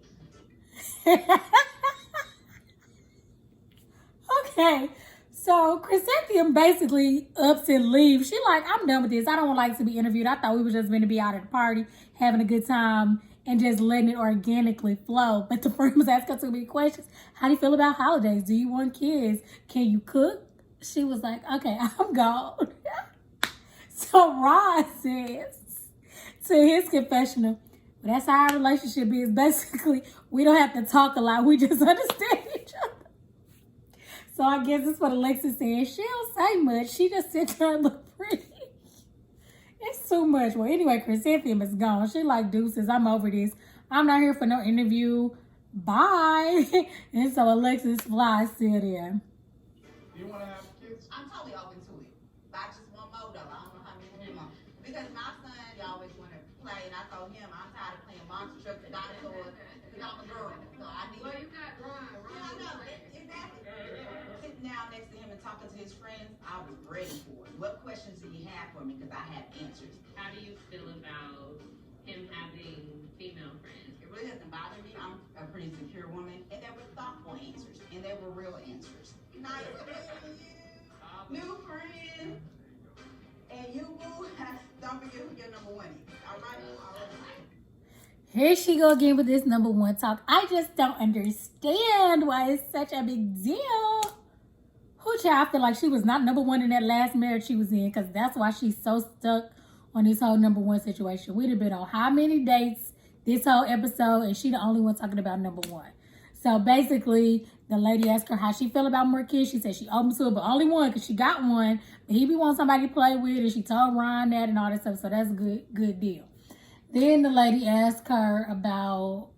Okay, so Chrysanthemum basically ups and leaves. She like, I'm done with this. I don't like to be interviewed. I thought we were just going to be out at the party, having a good time, and just letting it organically flow. But the friend was asking too many questions. How do you feel about holidays? Do you want kids? Can you cook? She was like, okay, I'm gone. So Ron says to his confessional, well, that's how our relationship is. Basically, we don't have to talk a lot. We just understand each other. So I guess that's what Alexis said. She don't say much. She just sits there and look pretty. It's too much. Well, anyway, Chrysanthemum is gone. She like, deuces, I'm over this. I'm not here for no interview. Bye. And so Alexis flies still there. Do you want to have kids? I'm totally open to it. But I just want more though. I don't know how many more. Because my son, he always want to play, and I told him I'm tired of playing monster truck and dinosaurs because I'm a girl. So I need. Well, you got Ron. Yeah, I know. Exactly. Sitting down next to him and talking to his friends, I was ready for it. What questions do you have for me? Because I have answers. How do you feel about him having female friends? It really doesn't bother me. I'm a pretty secure woman, and there were thoughtful answers, and there were real answers. Nice meeting you, new friend, and you boo. Don't forget who your number 1 is. All right. Here she go again with this number 1 talk. I just don't understand why it's such a big deal. Who child, I feel like she was not number 1 in that last marriage she was in, because that's why she's so stuck on this whole number 1 situation. We'd have been on how many dates this whole episode, and she the only one talking about number 1. So basically, the lady asked her how she feel about more kids. She said she open to it, but only 1 because she got 1. But he be wanting somebody to play with, and she told Ron that and all that stuff. So that's a good deal. Then the lady asked her about,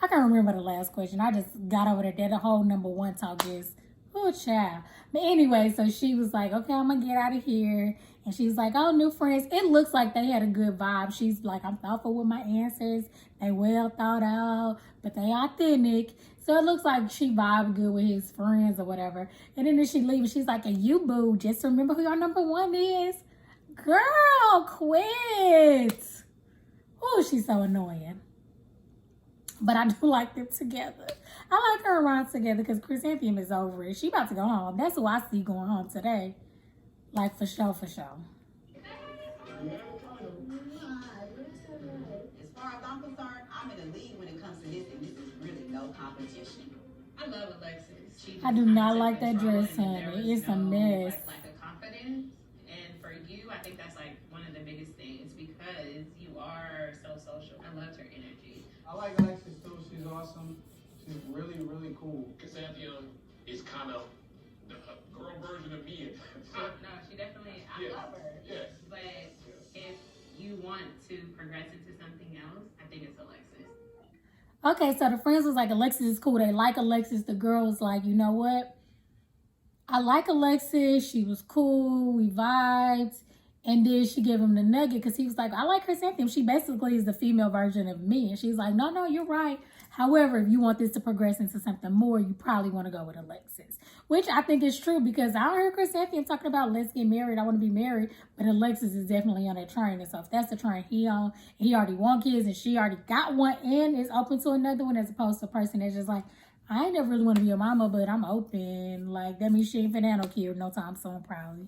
I can't remember the last question. I just got over that. The whole number 1 talk is, oh, child. But anyway, so she was like, okay, I'm going to get out of here. And she's like, oh, new friends. It looks like they had a good vibe. She's like, I'm thoughtful with my answers. They well thought out, but they authentic. So it looks like she vibed good with his friends or whatever. And then as she leaves, she's like, and you, boo, just remember who your number one is. Girl, quit. Oh, she's so annoying. But I do like them together. I like her around together because Chrysanthemum is over it. She about to go home. That's who I see going home today. Like, for sure, for sure. As far as I'm concerned, I'm in the lead when it comes to this, and this is really no competition. I love Alexis. I do not like that dress, honey. It's a mess. Like a confidence. And for you, I think that's like one of the biggest things because you are so social. I loved her energy. I like Alexis too. She's awesome. She's really, really cool. Chrysanthemum is kind of the girl version of me. No, she definitely, I love her. Yes. But if you want to progress into something else, I think it's Alexis. Okay, so the friends was like, Alexis is cool. They like Alexis. The girl was like, you know what? I like Alexis. She was cool. We vibed. And then she gave him the nugget because he was like, I like Chrysanthemum. She basically is the female version of me. And she's like, no, you're right. However, if you want this to progress into something more, you probably want to go with Alexis. Which I think is true because I heard Chrysanthemum talking about let's get married. I want to be married. But Alexis is definitely on that train. And so if that's the train he on, and he already want kids and she already got one and is open to another one as opposed to a person that's just like, I ain't never really want to be your mama, but I'm open. Like, that means she ain't finna have no kid no time soon, probably.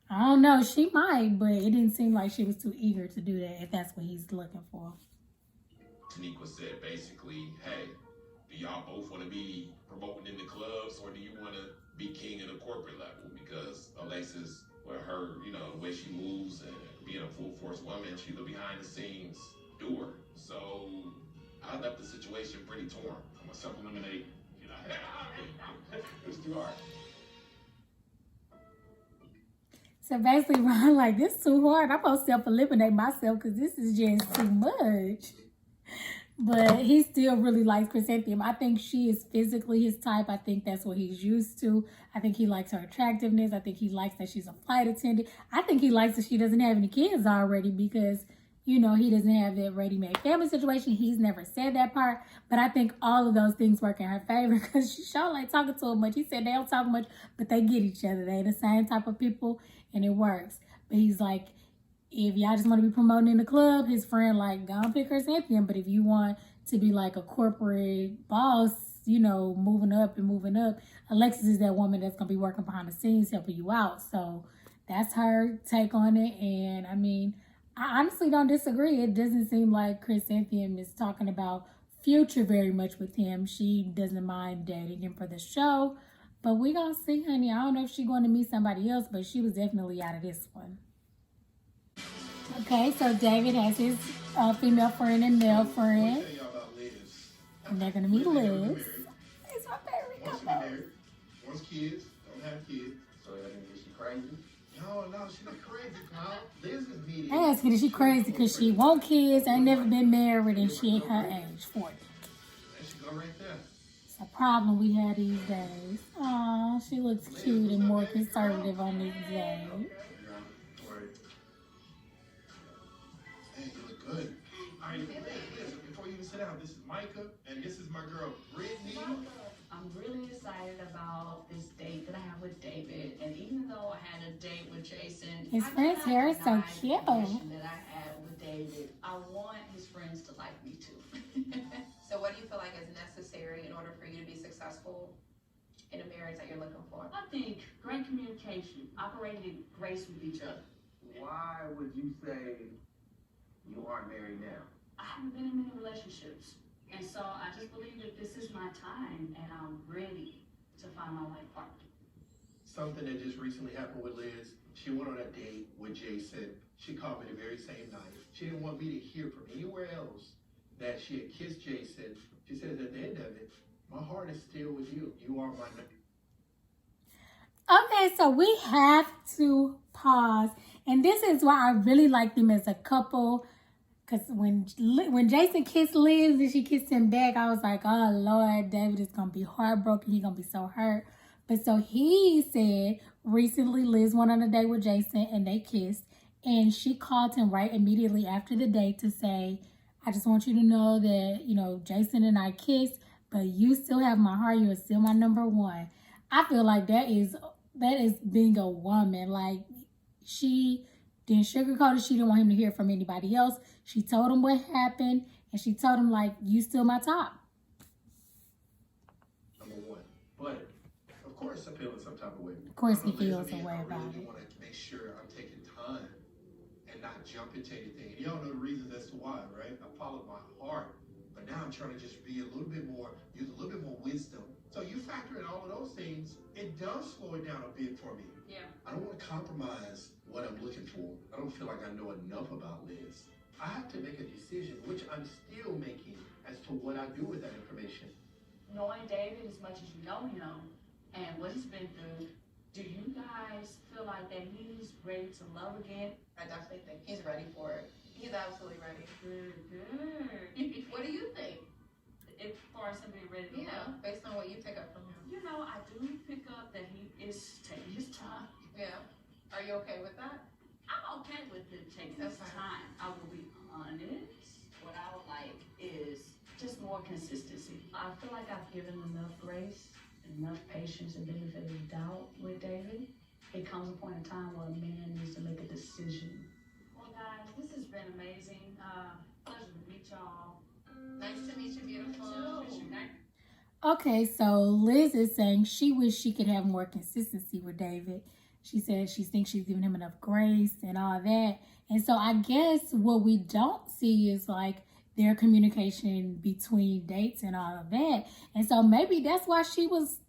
I don't know. She might, but it didn't seem like she was too eager to do that if that's what he's looking for. Taniqua said basically, hey, do y'all both want to be promoting in the clubs or do you want to be king at a corporate level? Because Alexis, with her, the way she moves and being a full force woman, she's a behind the scenes doer. So I left the situation pretty torn. I'm going to self-eliminate. It's too hard. So basically, Ron, like, this is too hard. I'm going to self-eliminate myself because this is just too much. But he still really likes Chrysanthemum. I think she is physically his type. I think that's what he's used to. I think he likes her attractiveness. I think he likes that she's a flight attendant. I think he likes that she doesn't have any kids already because, he doesn't have that ready-made family situation. He's never said that part. But I think all of those things work in her favor because she sure like talking to him much. He said they don't talk much, but they get each other. They the same type of people, and it works. But he's like, if y'all just want to be promoting in the club, his friend like, go and pick Chrysanthemum. But if you want to be like a corporate boss, moving up, Alexis is that woman that's going to be working behind the scenes, helping you out. So that's her take on it. And I mean, I honestly don't disagree. It doesn't seem like Chrysanthemum is talking about future very much with him. She doesn't mind dating him for the show. But we gonna see, honey. I don't know if she's going to meet somebody else, but she was definitely out of this one. Okay, so David has his female friend and male friend. And they're going to meet Liz. It's my favorite couple. Wants kids, don't have kids. So is she crazy? No, she's not crazy, Kyle. Liz is meeting. I asked her, is she crazy because she want kids, ain't never been married, and she her age, 40. There she go right there. It's a problem we have these days. Aw, she looks cute and more conservative on these days. Hey, you look good. All right, Liz, before you even sit down, this is Micah, and this is my girl, Brittany. I'm really excited about this date that I have with David. And even though I had a date with Jason, His friend's hair is so cute. That I had with David, I want his friends to like me too. So what do you feel like is necessary in order for you to be successful in a marriage that you're looking for? I think great communication, operating in grace with each other. Why would you say you aren't married now? I haven't been in many relationships. And so I just believe that this is my time and I'm ready to find my life partner. Something that just recently happened with Liz. She went on a date with Jason. She called me the very same night. She didn't want me to hear from anywhere else that she had kissed Jason. She says at the end of it, my heart is still with you. You are my... Okay, so we have to pause. And this is why I really like them as a couple. Because when Jason kissed Liz and she kissed him back, I was like, oh, Lord, David is going to be heartbroken. He's going to be so hurt. But so he said recently Liz went on a date with Jason and they kissed. And she called him right immediately after the date to say, I just want you to know that, Jason and I kissed, but you still have my heart. You're still my number one. I feel like that is being a woman. Like, she didn't sugarcoat it. She didn't want him to hear from anybody else. She told him what happened, and she told him, like, you still my top. Number one. But, of course, I feel in some type of way. Of course he feels a way about I it. want to make sure I'm taking time and not jump into anything. And y'all know the reasons as to why, right? I followed my heart. But now I'm trying to just be a little bit more, use a little bit more wisdom. So you factor in all of those things, it does slow it down a bit for me. Yeah. I don't want to compromise what I'm looking for. I don't feel like I know enough about Liz. I have to make a decision, which I'm still making, as to what I do with that information. Knowing David as much as you know him and what he's been through, do you guys feel like that he's ready to love again? I definitely think he's ready for it. He's absolutely ready. Good. What do you think? As far as him being ready to love? Based on what you pick up from him. You know, I do pick up that he is taking his time. Yeah. Are you okay with that? I'm okay with him taking his time. I will be honest. What I would like is just more consistency. I feel like I've given enough grace, enough patience, and benefit of the doubt with David. It comes a point in time where a man needs to make a decision. Well, guys, this has been amazing. Pleasure to meet y'all. Nice to meet you, beautiful. Okay, so Liz is saying she wished she could have more consistency with David. She said she thinks she's giving him enough grace and all that. And so I guess what we don't see is like their communication between dates and all of that. And so maybe that's why she was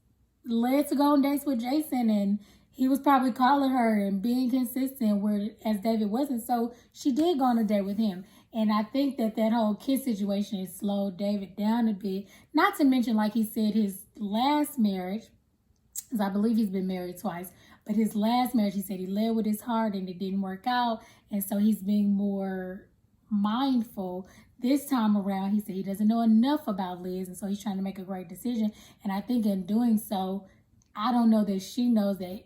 led to go on dates with Jason, and he was probably calling her and being consistent, whereas David wasn't. So she did go on a date with him. And I think that whole kid situation has slowed David down a bit. Not to mention, like he said, his last marriage, because I believe he's been married twice, but his last marriage, he said he led with his heart and it didn't work out. And so he's being more mindful this time around. He said he doesn't know enough about Liz, and so he's trying to make a great decision. And I think in doing so, I don't know that she knows that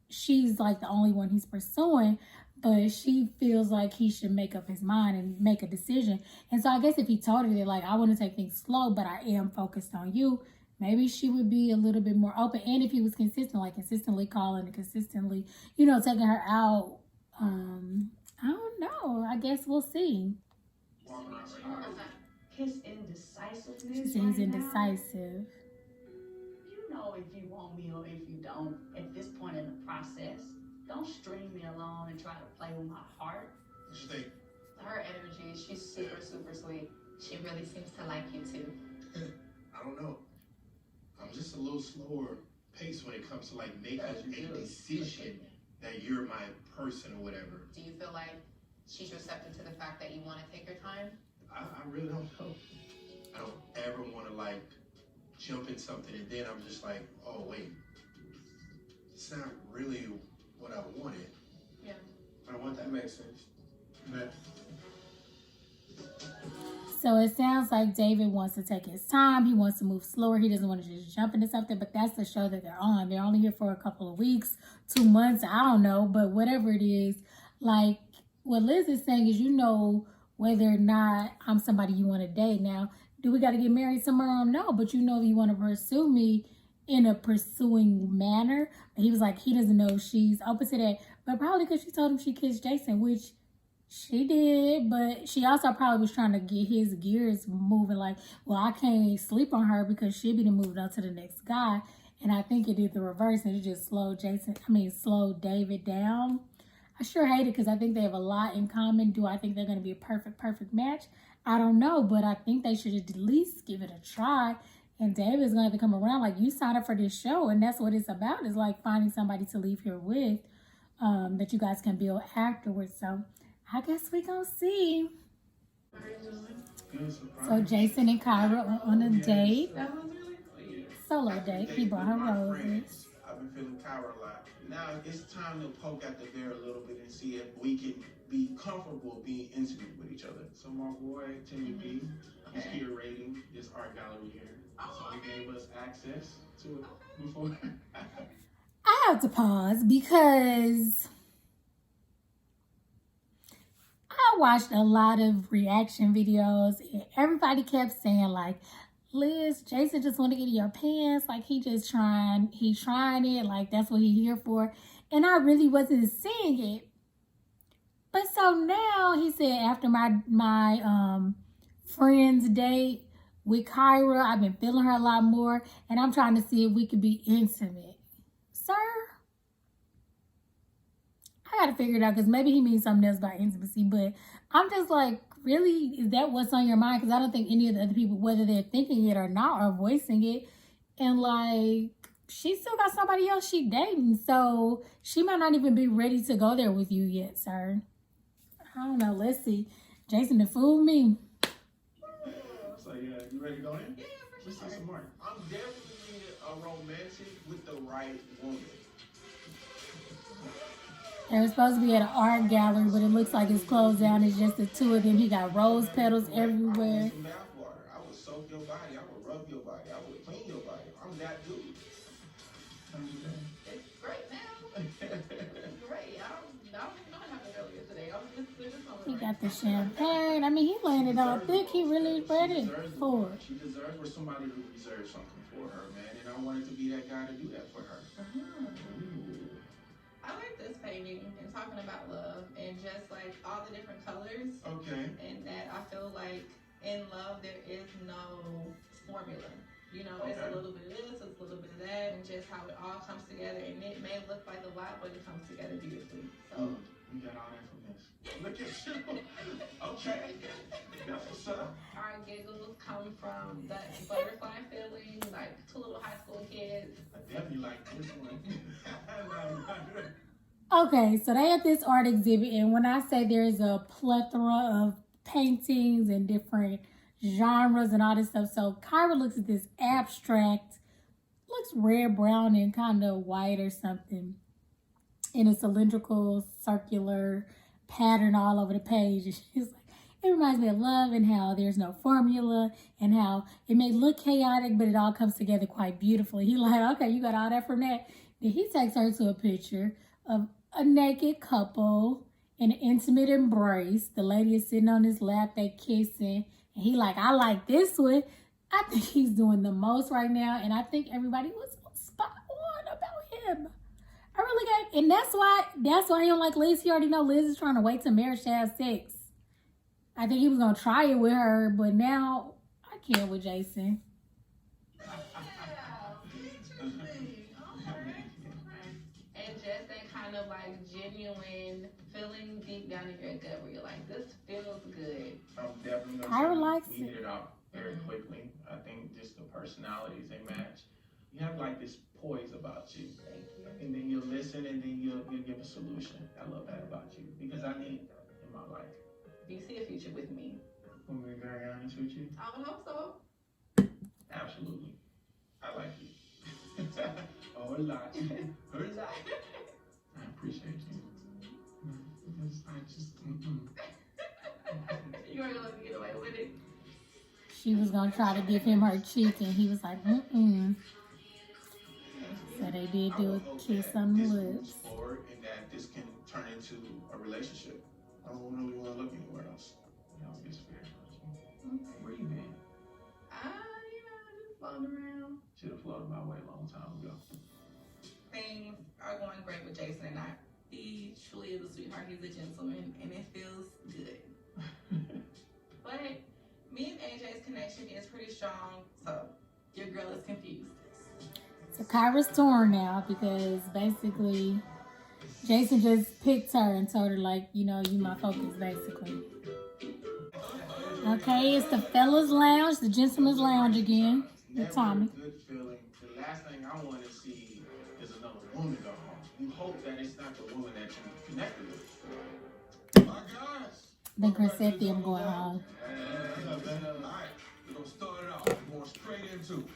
she's like the only one he's pursuing, but she feels like he should make up his mind and make a decision. And so I guess if he told her that, like, I want to take things slow, but I am focused on you, maybe she would be a little bit more open. And if he was consistent, like consistently calling and consistently, taking her out, I don't know. I guess we'll see. His indecisiveness. She said he's indecisive. You know if you want me or if you don't. At this point in the process, don't string me along and try to play with my heart. What you think? Her energy, she's super, super sweet. She really seems to like you too. I don't know. I'm just a little slower pace when it comes to like making a decision that you're my person or whatever. Do you feel like she's receptive to the fact that you want to take your time? I really don't know. I don't ever want to like jump in something and then I'm just like, oh wait, it's not really what I wanted. Yeah. I don't want that. Makes sense. But So it sounds like David wants to take his time. He wants to move slower. He doesn't want to just jump into something, but that's the show that they're on. They're only here for a couple of weeks, 2 months, I don't know, but whatever it is, like what Liz is saying is, whether or not I'm somebody you want to date. Now, do we got to get married somewhere? No, but if you want to pursue me in a pursuing manner. And he was like, he doesn't know if she's open to that, but probably because she told him she kissed Jason, which she did, but she also probably was trying to get his gears moving, like, well, I can't sleep on her because she'll be moved on to the next guy. And I think it did the reverse, and it just slowed David down. I sure hate it because I think they have a lot in common. Do I think they're going to be a perfect match? I don't know, but I think they should at least give it a try. And David's going to have to come around, like, you signed up for this show, and that's what it's about, is like finding somebody to leave here with that you guys can build afterwards. So I guess we gonna see. So Jason and Kyra are on a date. Solo date. He brought her roses. I've been feeling Kyra a lot. Now it's time to poke at the bear a little bit and see if we can be comfortable being intimate with each other. So my boy, Timmy B, he's curating this art gallery here. So he gave us access to it before. I have to pause because I watched a lot of reaction videos and everybody kept saying like, Liz, Jason just want to get in your pants. Like, he's trying it. Like, that's what he's here for. And I really wasn't seeing it. But so now he said after my friend's date with Kyra, I've been feeling her a lot more. And I'm trying to see if we could be intimate. Sir? I got to figure it out because maybe he means something else by intimacy. But I'm just like, really, is that what's on your mind? Because I don't think any of the other people, whether they're thinking it or not, are voicing it. And like, she still got somebody else she dating. So she might not even be ready to go there with you yet, sir. I don't know. Let's see. Jason done fooled me. So yeah, you ready to go in? Yeah, for Let's sure. see some more. I'm definitely a romantic with the right woman. They were supposed to be at an art gallery, but it looks like it's closed down. It's just the two of them. He got rose petals everywhere. Some bath water. I would soak your body. I would rub your body. I would clean your body. I'm that dude. It's great now. It's great. I don't even know what happened earlier today. I was just on He got the champagne. I mean, he laying it all thick. He really ready for it. She deserves for somebody who reserves something for her, man. And I wanted to be that guy to do that for her. I like this painting and talking about love and just like all the different colors. Okay. And that I feel like in love there is no formula. You know, it's a little bit of this, it's a little bit of that, and just how it all comes together. And it may look like a lot, but it comes together beautifully. So You got all that from this. Look at you. Okay. That's what's up. our giggles come from that butterfly feeling, like two little high school kids. I definitely like this one. Okay, so they at this art exhibit, and when I say there's a plethora of paintings and different genres and all this stuff, so Kyra looks at this abstract, looks red, brown, and kind of white or something, in a cylindrical, circular pattern all over the page. And she's like, it reminds me of love and how there's no formula and how it may look chaotic, but it all comes together quite beautifully. He like, okay, you got all that from that. Then he takes her to a picture of a naked couple in an intimate embrace. The lady is sitting on his lap, they kissing. And he like, I like this one. I think he's doing the most right now. And I think everybody was spot on about him. I really got, and that's why he don't like Liz. He already know Liz is trying to wait till marriage to have sex. I think he was gonna try it with her, but now I can't with Jason. And just that kind of like genuine feeling deep down in your gut where you're like, this feels good. I'm definitely I gonna relax weed it out very quickly. I think just the personalities they match. You have like this poise about you. And then you'll listen and then you'll give a solution. I love that about you because I need that in my life. Do you see a future with me? I'm gonna be very honest with you. I would hope so. Absolutely. I like you. A whole lot. A lot. I appreciate you. You weren't gonna get away with it. She was gonna try to give him her cheek, and he was like, So they did do a kiss on the lips. Forward and that this can turn into a relationship. I don't really want to look anywhere else. You know, it's fair. Where you been? Just floating around. Should have floated my way a long time ago. Things are going great with Jason and I. He truly is a sweetheart. He's a gentleman, and it feels good. But me and AJ's connection is pretty strong, so your girl is confused. So Kyra's torn now because basically Jason just picked her and told her, like, you know, you my focus, basically. Okay, it's the fellas lounge, the gentleman's lounge again with Tommy. Good feeling. The last thing I want to see is another woman go home. You hope that it's not the woman that you connected with. My guys. I think Grissetti, I'm going home. All right, we're gonna start it off. We're going straight into it.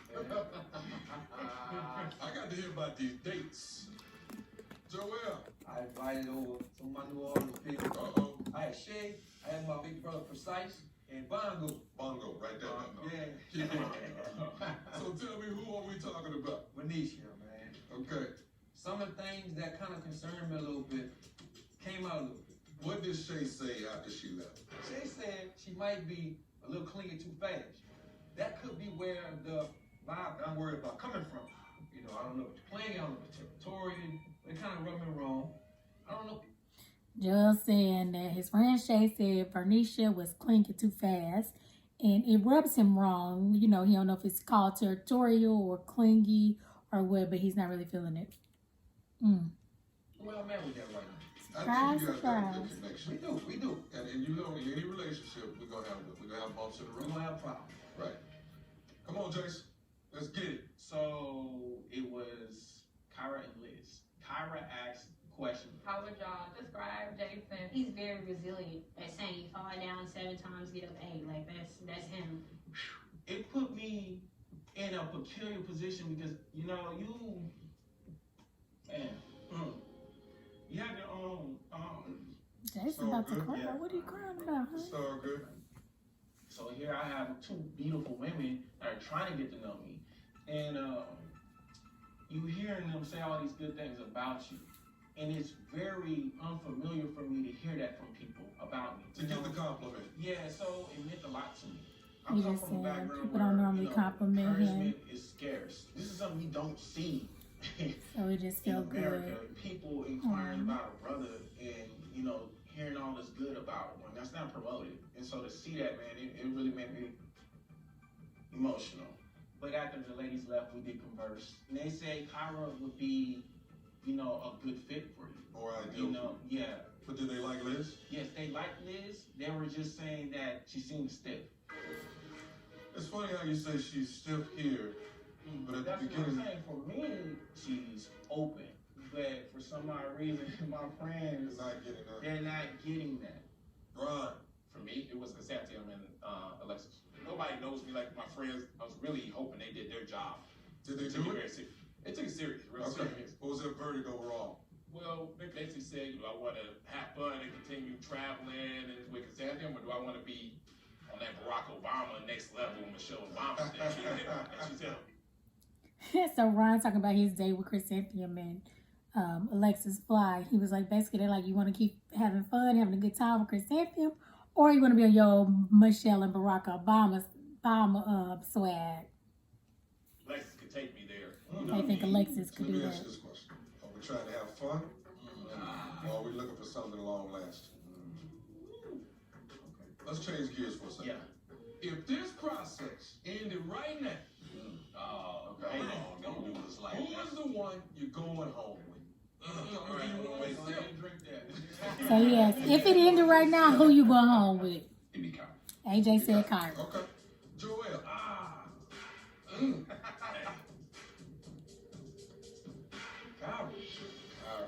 I got to hear about these dates. Joelle. I invited over some of my New Orleans people. I had Shay, I had my big brother Precise, and Bongo. Bongo, right there. Yeah. Keep going. So tell me, who are we talking about? Bernicia, man. Okay. Some of the things that kind of concerned me a little bit came out a little bit. What did Shay say after she left? Shay said she might be a little clingy too fast. that could be where the vibe that I'm worried about coming from. You know, I don't know if you're playing, I don't know if it's territorial, it kind of rubbed me wrong. I don't know. Joel saying that his friend Shay said Bernicia was clinking too fast, and it rubs him wrong. You know, he don't know if it's called territorial or clingy or what, but he's not really feeling it. Where I'm at with that right now. I think you guys got a good Surprise. connection. We do. And you know, in any relationship, we're gonna have bumps in the We're road. gonna have problems. Right. Come on, Jason. Let's get it. So it was Kyra and Liz. Kyra asked question. How would y'all describe Jason? He's very resilient. That saying, you fall down 7 times, get up 8. Like that's him. It put me in a peculiar position because you have your own. Jason about to good, cry. yeah. What are you crying about, huh? It's all good. So here I have 2 beautiful women that are trying to get to know me, and you hearing them say all these good things about you, and it's very unfamiliar for me to hear that from people about me. To get the compliment. Yeah, so it meant a lot to me. I You come just from a said background people don't where, normally compliment him. encouragement is scarce. This is something you don't see. So it just In felt America, good. people inquiring about a brother and, hearing all this good about one, that's not promoted. And so to see that, man, it really made me emotional. But after the ladies left, we did converse. And they said Kyra would be, a good fit for you. Or ideal. Yeah. But did they like Liz? Yes, they liked Liz. They were just saying that she seemed stiff. It's funny how you say she's stiff here, but at That's the what I'm beginning. saying. For me, she's open. But for some odd reason, my friends, they're not getting that. Right. For me, it was Cassandra and Alexis. Nobody knows me like my friends. I was really hoping they did their job. Did they took do it it? very serious. They took it serious, real Okay. serious. What was their verdict overall? Well, they basically said, I want to have fun and continue traveling and with Cassandra, or do I want to be on that Barack Obama next level, Michelle Obama thing? And she said, So Ron talking about his date with Chrysanthemum and Alexis Fly. He was like, basically, they're like, you want to keep having fun, having a good time with Chrysanthemum, or you want to be on your Michelle and Barack Obama swag. Alexis could take me there. I think Alexis could Let do me ask that. you this question. Are we trying to have fun? Or are we looking for something long lasting? Okay. Let's change gears for a second. Yeah. If this process ended right now, Hold on, don't do this like who that. is the one you're going home with? Drink that. So yes, if it ended right now, who you going home with? It'd be kind. AJ said Kyra. Okay. Joelle.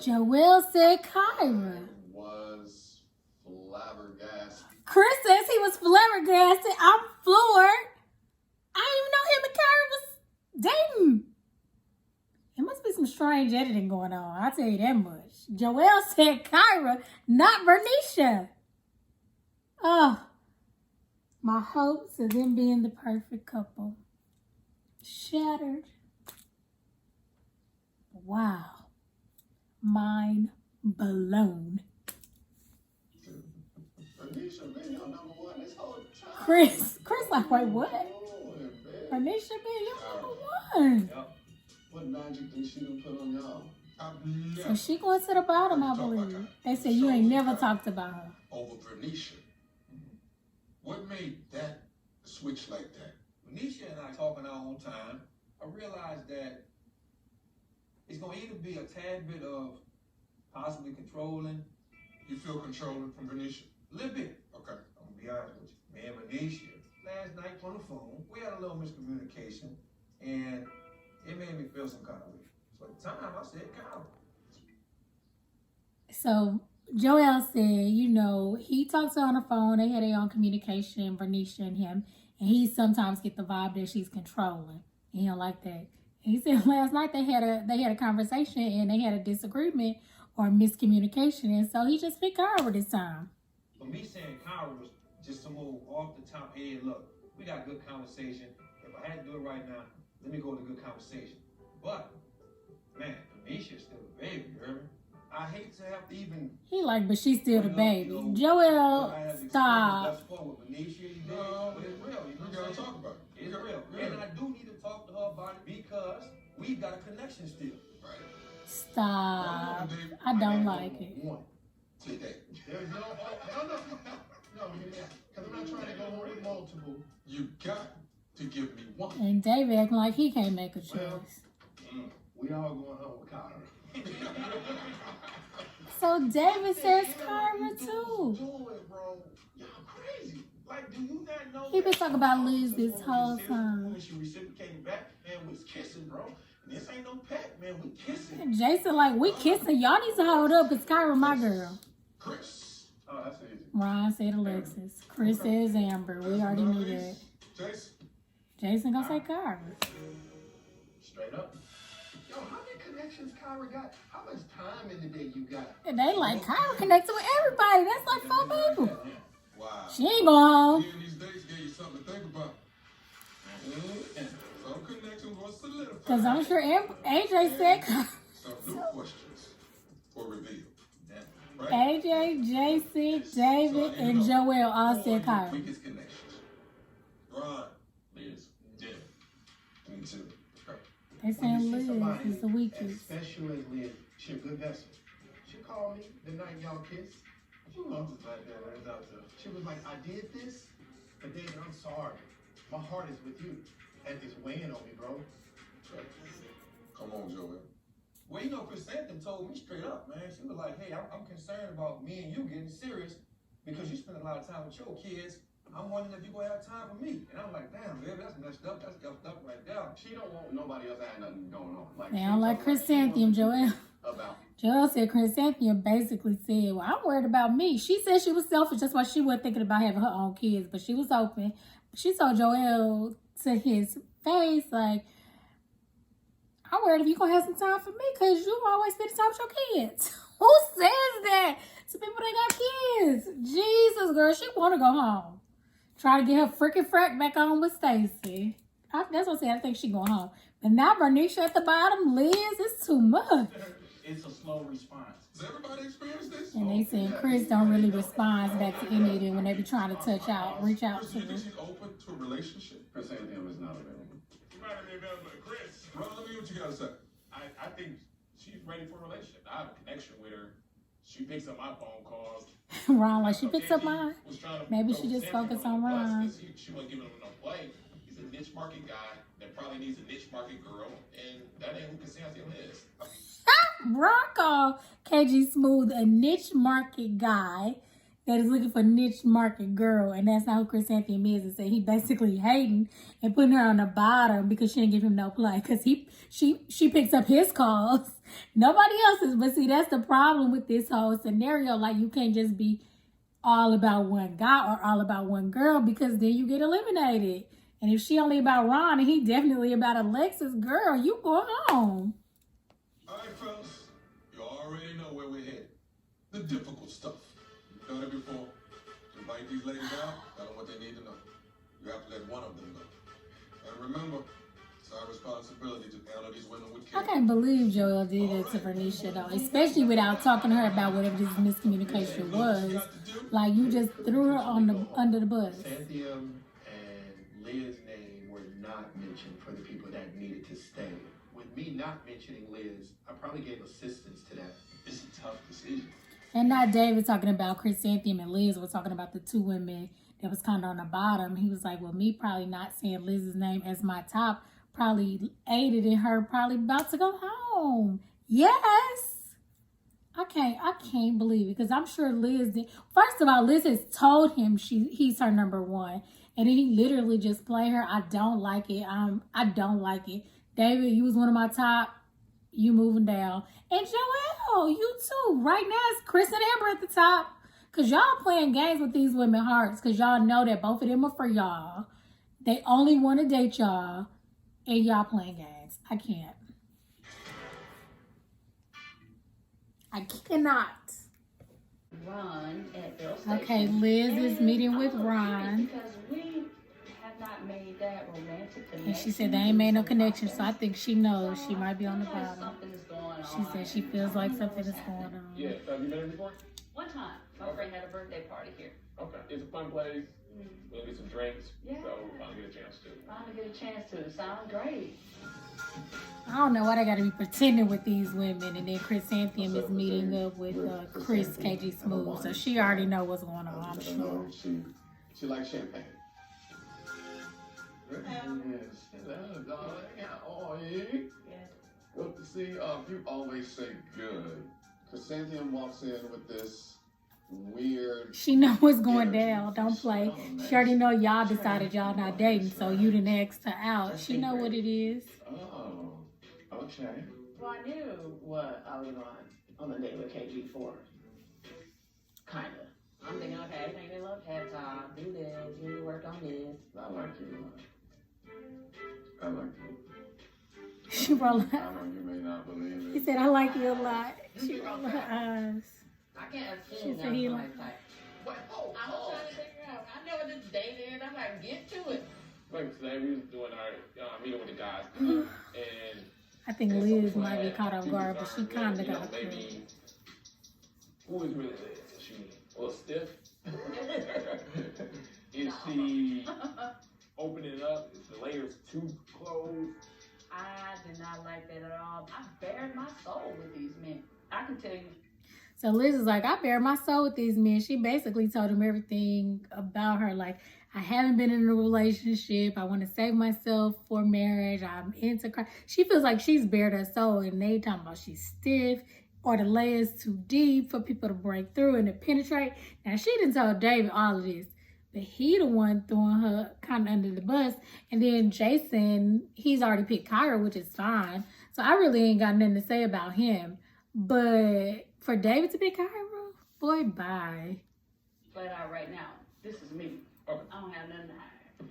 Joelle said Kyra. Was flabbergasted. Chris says he was flabbergasted. I'm floored. I didn't even know him and Kyra was dating. It must be some strange editing going on. I'll tell you that much. Joelle said Kyra, not Bernicia. Oh, my hopes of them being the perfect couple shattered. Wow. Mind blown. Bernicia been your number one this whole time. Chris like, wait, what? Bernicia been your number one. What magic did she do put on y'all? So she going to the bottom, I believe. They said you ain't never talked about her. Over Bernicia. What made that switch like that? Bernicia and I talking our own time, I realized that it's going to either be a tad bit of possibly controlling. You feel controlling from Bernicia? A little bit. Okay. I'm going to be honest with you. Me and Bernicia, last night on the phone, we had a little miscommunication, and it made me feel some kind of way. So at the time, I said, Kyle. So Joelle said, he talks to her on the phone. They had their own communication, Bernicia and him. And he sometimes get the vibe that she's controlling. He don't like that. He said last night they had a conversation and they had a disagreement or miscommunication. And so he just picked Kyra this time. But me saying Kyra was just some old off the top head, look, we got a good conversation. If I had to do it right now, let me go with a good conversation. But, man, Bernicia's still a baby, you heard me? I hate to have to even... He like, but she's still the baby. Joelle, stop. With Benicia, but it's real. We gotta talk about it. It's real. And I do need to talk to her about it because we got a connection still. Right. Stop. I don't like it. Today. There's no, because I'm not trying to go home with multiple. You got to give me one. And David acting like he can't make a choice. We all going home with Kyra. So David says Kyra too. Do it, bro. Y'all crazy. Like, do you not know? He been talking about Liz this whole time. When she reciprocated back, man, we was kissing, bro. And this ain't no pet, man. We kissing. Jason like, we kissing. Y'all need to hold up because Kyra my girl. Chris. Oh, that's easy. Ron said Alexis. Chris says Amber. We already knew that. Jason. Jason gonna say Kyra. Straight up. Yo, how many connections Kyra got? How much time in the day you got? And they like, Kyra connected with everybody. That's like 4 people. Wow. She ain't going home. Here these days gave you something to think about. Some connections will solidify. Because I'm sure AJ said Kyra. Some new questions were revealed. AJ, JC, David, and Joelle all said Kyra. Weakest connections. Ron. Liz. Yeah. Me too. They saying Liz is the As weakest. special as Liz, she a good vessel. She called me the night y'all kissed. I'm just like that. That's out there. She was like, I did this, but David, I'm sorry. My heart is with you. And it's weighing on me, bro. Come on, Joelle. Well, you know, Chrysanthemum told me straight up, man. She was like, hey, I'm concerned about me and you getting serious because you spend a lot of time with your kids. I'm wondering if you're going to have time for me. And I'm like, damn, baby, that's messed up. That's effed up right there. She don't want nobody else to have nothing going on. Like, They don't like Chrysanthemum, Joelle. About. Joelle said Chrysanthemum basically said, well, I'm worried about me. She said she was selfish. That's why she wasn't thinking about having her own kids. But she was open. She told Joelle to his face, like, I'm worried if you're going to have some time for me because you always spend time with your kids. Who says that to people that got kids? Jesus, girl, she want to go home. Try to get her freaking frack back on with Stacy. That's what I said. I think she going home. But now Bernicia at the bottom, Liz, it's too much. It's a slow response. Does everybody experience this? And they said Chris don't really respond back to any of them when they be trying to touch out, reach out to You think her. she's open to a relationship? Chrysanthemum is not available. She might have been available to Chris. Ron, let me hear what you got to say. I think she's ready for a relationship. I have a connection with her. She picks up my phone calls. Ron, like she picks up mine. Was trying to Maybe throw she just Sammy focus on on the bus Ron. 'cause She wasn't giving him no play. He's a niche market guy that probably needs a niche market girl, and that ain't who Chrysanthemum is. Bronco KG Smooth, a niche market guy that is looking for niche market girl, and that's not who Chrysanthemum is. And say he basically hating and putting her on the bottom because she didn't give him no play because she picks up his calls, nobody else's. But see, that's the problem with this whole scenario. Like, you can't just be all about one guy or all about one girl because then you get eliminated. And if she only about Ron and he definitely about Alexis, girl, you go home. All right, fellas. You already know where we're headed. The difficult stuff. You've done it before. Invite these ladies out. Tell them what they need to know. You have to let one of them know. And remember, it's our responsibility to handle these women with care. I can't believe Joelle did it to Bernicia, though, especially without talking to her about whatever this miscommunication was. Like, you just threw her on under the bus. Chrysanthemum and Liz's name were not mentioned for the people that needed to stay. With me not mentioning Liz, I probably gave assistance to that. It's a tough decision. And not David talking about Chrysanthemum and Liz. We're talking about the two women that was kind of on the bottom. He was like, well, me probably not saying Liz's name as my top probably aided in her probably about to go home. Yes. I can't believe it because I'm sure Liz did. First of all, Liz has told him he's her number one. And then he literally just played her. I don't like it. I don't like it. David, you was one of my top. You moving down. And Joelle, you too. Right now it's Chris and Amber at the top. Because y'all playing games with these women's hearts. Because y'all know that both of them are for y'all. They only want to date y'all. And y'all playing games. I can't. I cannot. Ron at Bell Okay, Station. Liz is And meeting with I'm a little Ron. curious because we have not made that romantic connection. And she said they ain't made no connection. So I think she knows she might be on the bottom. Something is going on. She said she feels like something is going on. Yeah, have you been here before? One time, my friend had a birthday party here. Okay. It's a fun place. We'll get some drinks. Yeah. So I'll get a chance to. Finally get a chance to. Sound great. I don't know why they gotta be pretending with these women, and then Chrysanthemum is meeting up with Chris KG Smooth, so she already know what's going on, I'm sure. She likes champagne. Yes. Hello, darling. How are you? Good to see you. You always say good. Chrysanthemum walks in with this weird. She know what's going down. Don't play. She already know y'all decided y'all not dating, so you didn't ask her out. She know what it is. Oh, okay. Well, I knew what I was on the date with KG for. Kinda. I'm thinking, okay, I think they love pep talk, do this, you need to work on this. I like you. I like you. She rolled her I know you may not believe it. He said, I like you a lot. She rolled her eyes. I can't She assume said he like What? I was trying to figure out. I know what this date is. I'm like, get to it. Like today we was doing our meeting with the guys, and I think Liz might be caught off guard, but she kind of got a clue. maybe who is really Liz? Is she a little stiff? Is she opening it up? Is the layers too closed? I did not like that at all. I bared my soul with these men. I can tell you. So Liz is like, I bare my soul with these men. She basically told him everything about her. Like, I haven't been in a relationship. I want to save myself for marriage. I'm into Christ. She feels like she's bared her soul, and they talking about she's stiff or the layers too deep for people to break through and to penetrate. Now, she didn't tell David all of this, but he the one throwing her kind of under the bus. And then Jason, he's already picked Kyra, which is fine. So I really ain't got nothing to say about him. But for David to pick Kyra, boy, bye. Flat out right now, this is me. Okay. I don't have nothing to hide.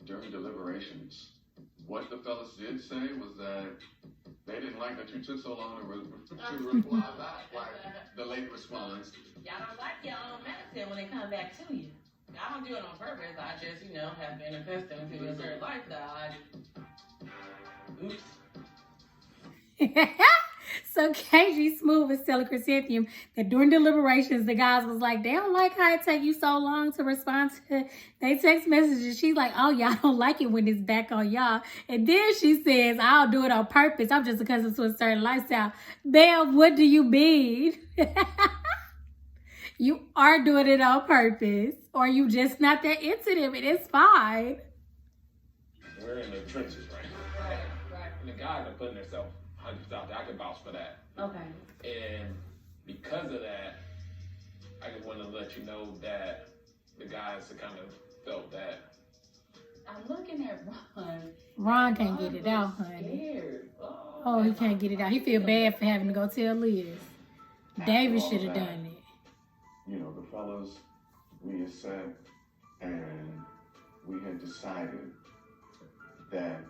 During deliberations, what the fellas did say was that they didn't like that you took so long to reply back. Like the late response. Y'all don't like your own medicine when they come back to you. I don't do it on purpose. I just, have been accustomed to a certain lifestyle. Oops. So KG Smooth was telling Chrysanthemum that during deliberations, the guys was like, they don't like how it take you so long to respond to they text messages. She's like, oh, y'all don't like it when it's back on y'all. And then she says, I'll do it on purpose. I'm just accustomed to a certain lifestyle. Bam, what do you mean? You are doing it on purpose, or you just not that into them, and it's fine. We're in the trenches, right? Right. And the guys are putting themselves hundreds out there. I can vouch for that. Okay. And because of that, I just want to let you know that the guys have kind of felt that. I'm looking at Ron. Ron can't get it out, honey. Scared. Oh, he can't get it out. He feel bad for having to go tell Liz. David should have done it. The fellas, we had sat and we had decided that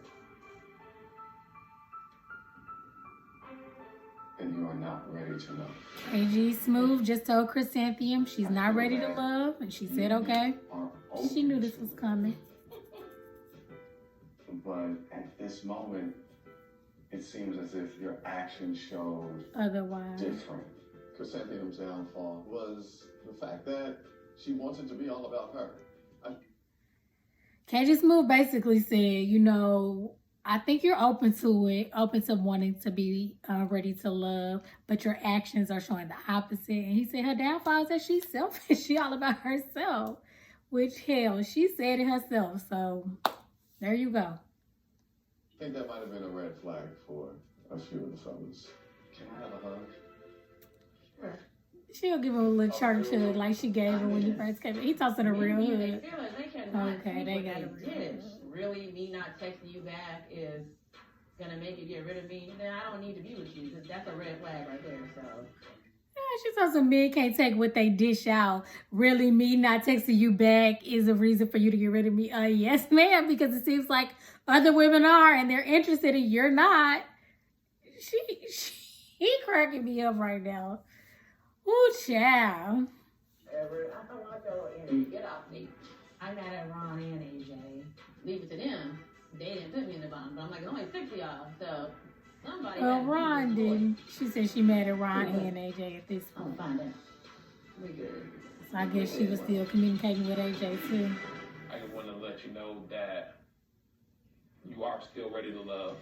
you are not ready to know. KG Smooth just told Chrysanthemum she's not ready to love, and she said okay. She knew this was coming. But at this moment, it seems as if your actions showed Otherwise. different. Chrysanthemum's downfall was the fact that she wanted to be all about her. KG Smooth basically said, I think you're open to it, open to wanting to be ready to love, but your actions are showing the opposite. And he said her downfall is that she's selfish. She all about herself, which hell, she said it herself. So there you go. I think that might have been a red flag for a few of the fellas. Can I have a hug? Sure. She'll give him a little church hug like she gave him when he first came in. He tossing a real They hug. feel like they cannot Okay, take they what got they a real did. hug. Really, me not texting you back is gonna make you get rid of me. Then I don't need to be with you. That's a red flag right there. So She said some men can't take what they dish out. Really, me not texting you back is a reason for you to get rid of me. Yes, ma'am, because it seems like other women are and they're interested and you're not. He cracking me up right now. Ooh, child. I don't want to go in. Get off me. I'm mad at Ron and AJ. Leave it to them. They didn't put me in the bottom, but I'm like, there's only 6 of y'all, so somebody. Well, Ron didn't. She said she mad at Ron and AJ at this I'll point. find out. We good. So I guess she was still communicating with AJ too. I just want to let you know that you are still ready to love.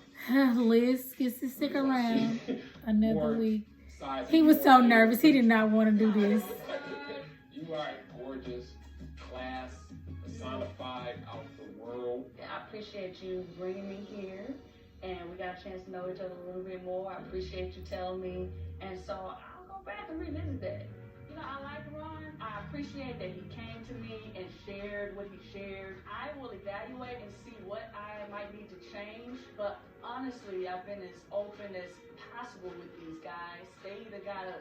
Liz gets to stick around another week. Size He was so nervous. He did not want to do this. You are gorgeous, class, personified, out the world. I appreciate you bringing me here, and we got a chance to know each other a little bit more. I appreciate you telling me, and so I'll go back and revisit that. You know, I like Ron. I appreciate that he came to me and shared what he shared. I will evaluate and see what I might need to change, but honestly, I've been as open as possible with these guys. They either gotta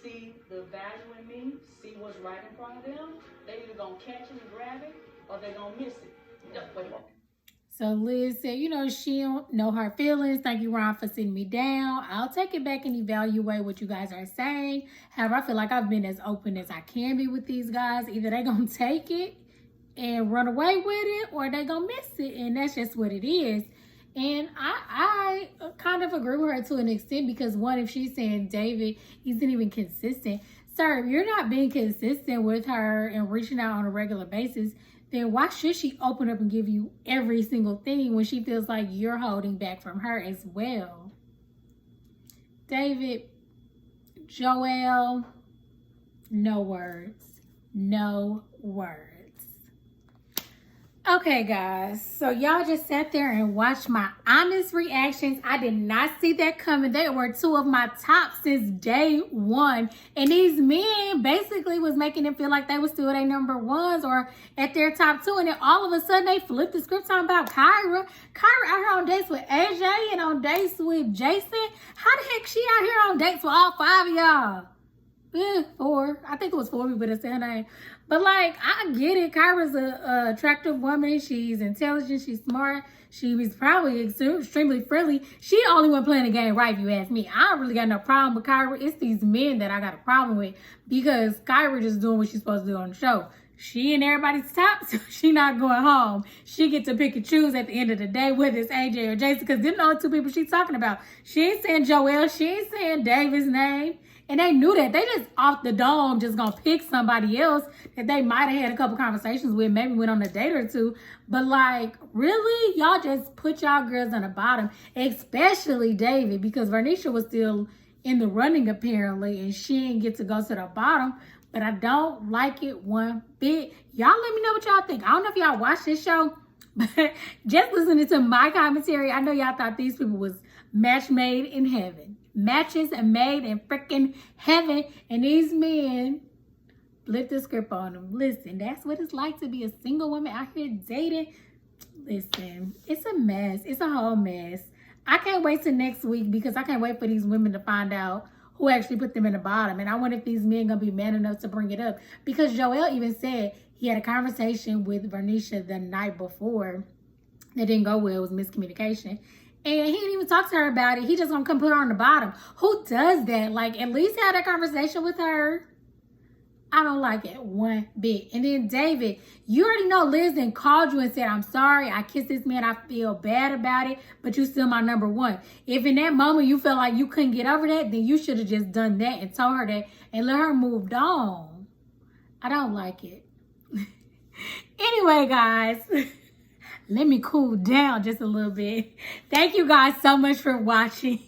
see the value in me, see what's right in front of them. They either gonna catch it and grab it, or they gonna miss it. So Liz said, you know, she don't know her feelings. Thank you, Ron, for sitting me down. I'll take it back and evaluate what you guys are saying. However, I feel like I've been as open as I can be with these guys. Either they gonna take it and run away with it, or they gonna miss it, and that's just what it is. And I kind of agree with her to an extent, because one, if she's saying David isn't even consistent, sir, if you're not being consistent with her and reaching out on a regular basis, then why should she open up and give you every single thing when she feels like you're holding back from her as well? David, Joelle, no words. No words. Okay, guys, so y'all just sat there and watched my honest reactions. I did not see that coming. They were two of my tops since day one. And these men basically was making them feel like they were still their number ones or at their top two. And then all of a sudden they flipped the script talking about Kyra. Kyra out here on dates with AJ and on dates with Jason. How the heck she out here on dates with all five of y'all? 4. I think it was 4 people that said her name. But like, I get it. Kyra's a attractive woman. She's intelligent. She's smart. She was probably extremely friendly. She the only one playing the game right, if you ask me. I don't really got no problem with Kyra. It's these men that I got a problem with, because Kyra just doing what she's supposed to do on the show. She and everybody's top, so she not going home. She get to pick and choose at the end of the day, whether it's AJ or Jason, because them the only two people she's talking about. She ain't saying Joelle. She ain't saying David's name. And they knew that. They just off the dome just gonna pick somebody else that they might have had a couple conversations with, maybe went on a date or two. But like, really? Y'all just put y'all girls on the bottom, especially David, because Bernicia was still in the running apparently, and she didn't get to go to the bottom. But I don't like it one bit. Y'all let me know what y'all think. I don't know if y'all watch this show, but just listening to my commentary, I know y'all thought these people was match made in heaven. Matches are made in freaking heaven, and these men flipped the script on them. Listen, that's what it's like to be a single woman out here dating. Listen, it's a mess. It's a whole mess. I can't wait till next week, because I can't wait for these women to find out who actually put them in the bottom. And I wonder if these men gonna be man enough to bring it up, because Joelle even said he had a conversation with Bernicia the night before that didn't go well. It was miscommunication. And he didn't even talk to her about it. He just gonna come put her on the bottom. Who does that? Like, at least have that conversation with her. I don't like it one bit. And then David, you already know Liz then called you and said, I'm sorry, I kissed this man, I feel bad about it, but you still my number one. If in that moment you felt like you couldn't get over that, then you should have just done that and told her that and let her move on. I don't like it. Anyway, guys, let me cool down just a little bit. Thank you guys so much for watching.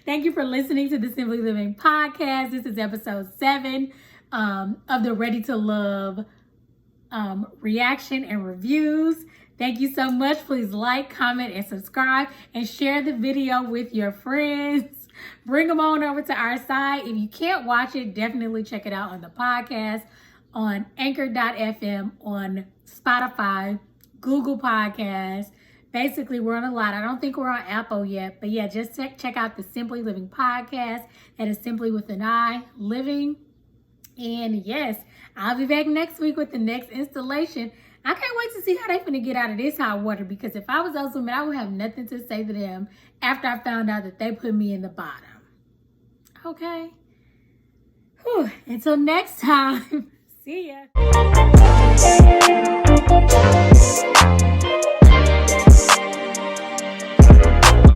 Thank you for listening to the Simpli Living Podcast. This is episode 7 of the Ready to Love reaction and reviews. Thank you so much. Please like, comment, and subscribe, and share the video with your friends. Bring them on over to our side. If you can't watch it, definitely check it out on the podcast, on Anchor.fm, on Spotify, Google Podcasts. Basically, we're on a lot. I don't think we're on Apple yet. But yeah, just check out the Simpli Living Podcast. That is Simply with an I, Living. And yes, I'll be back next week with the next installation. I can't wait to see how they're finna get out of this hot water, because if I was those women, I would have nothing to say to them after I found out that they put me in the bottom. Okay? Whew. Until next time, see ya.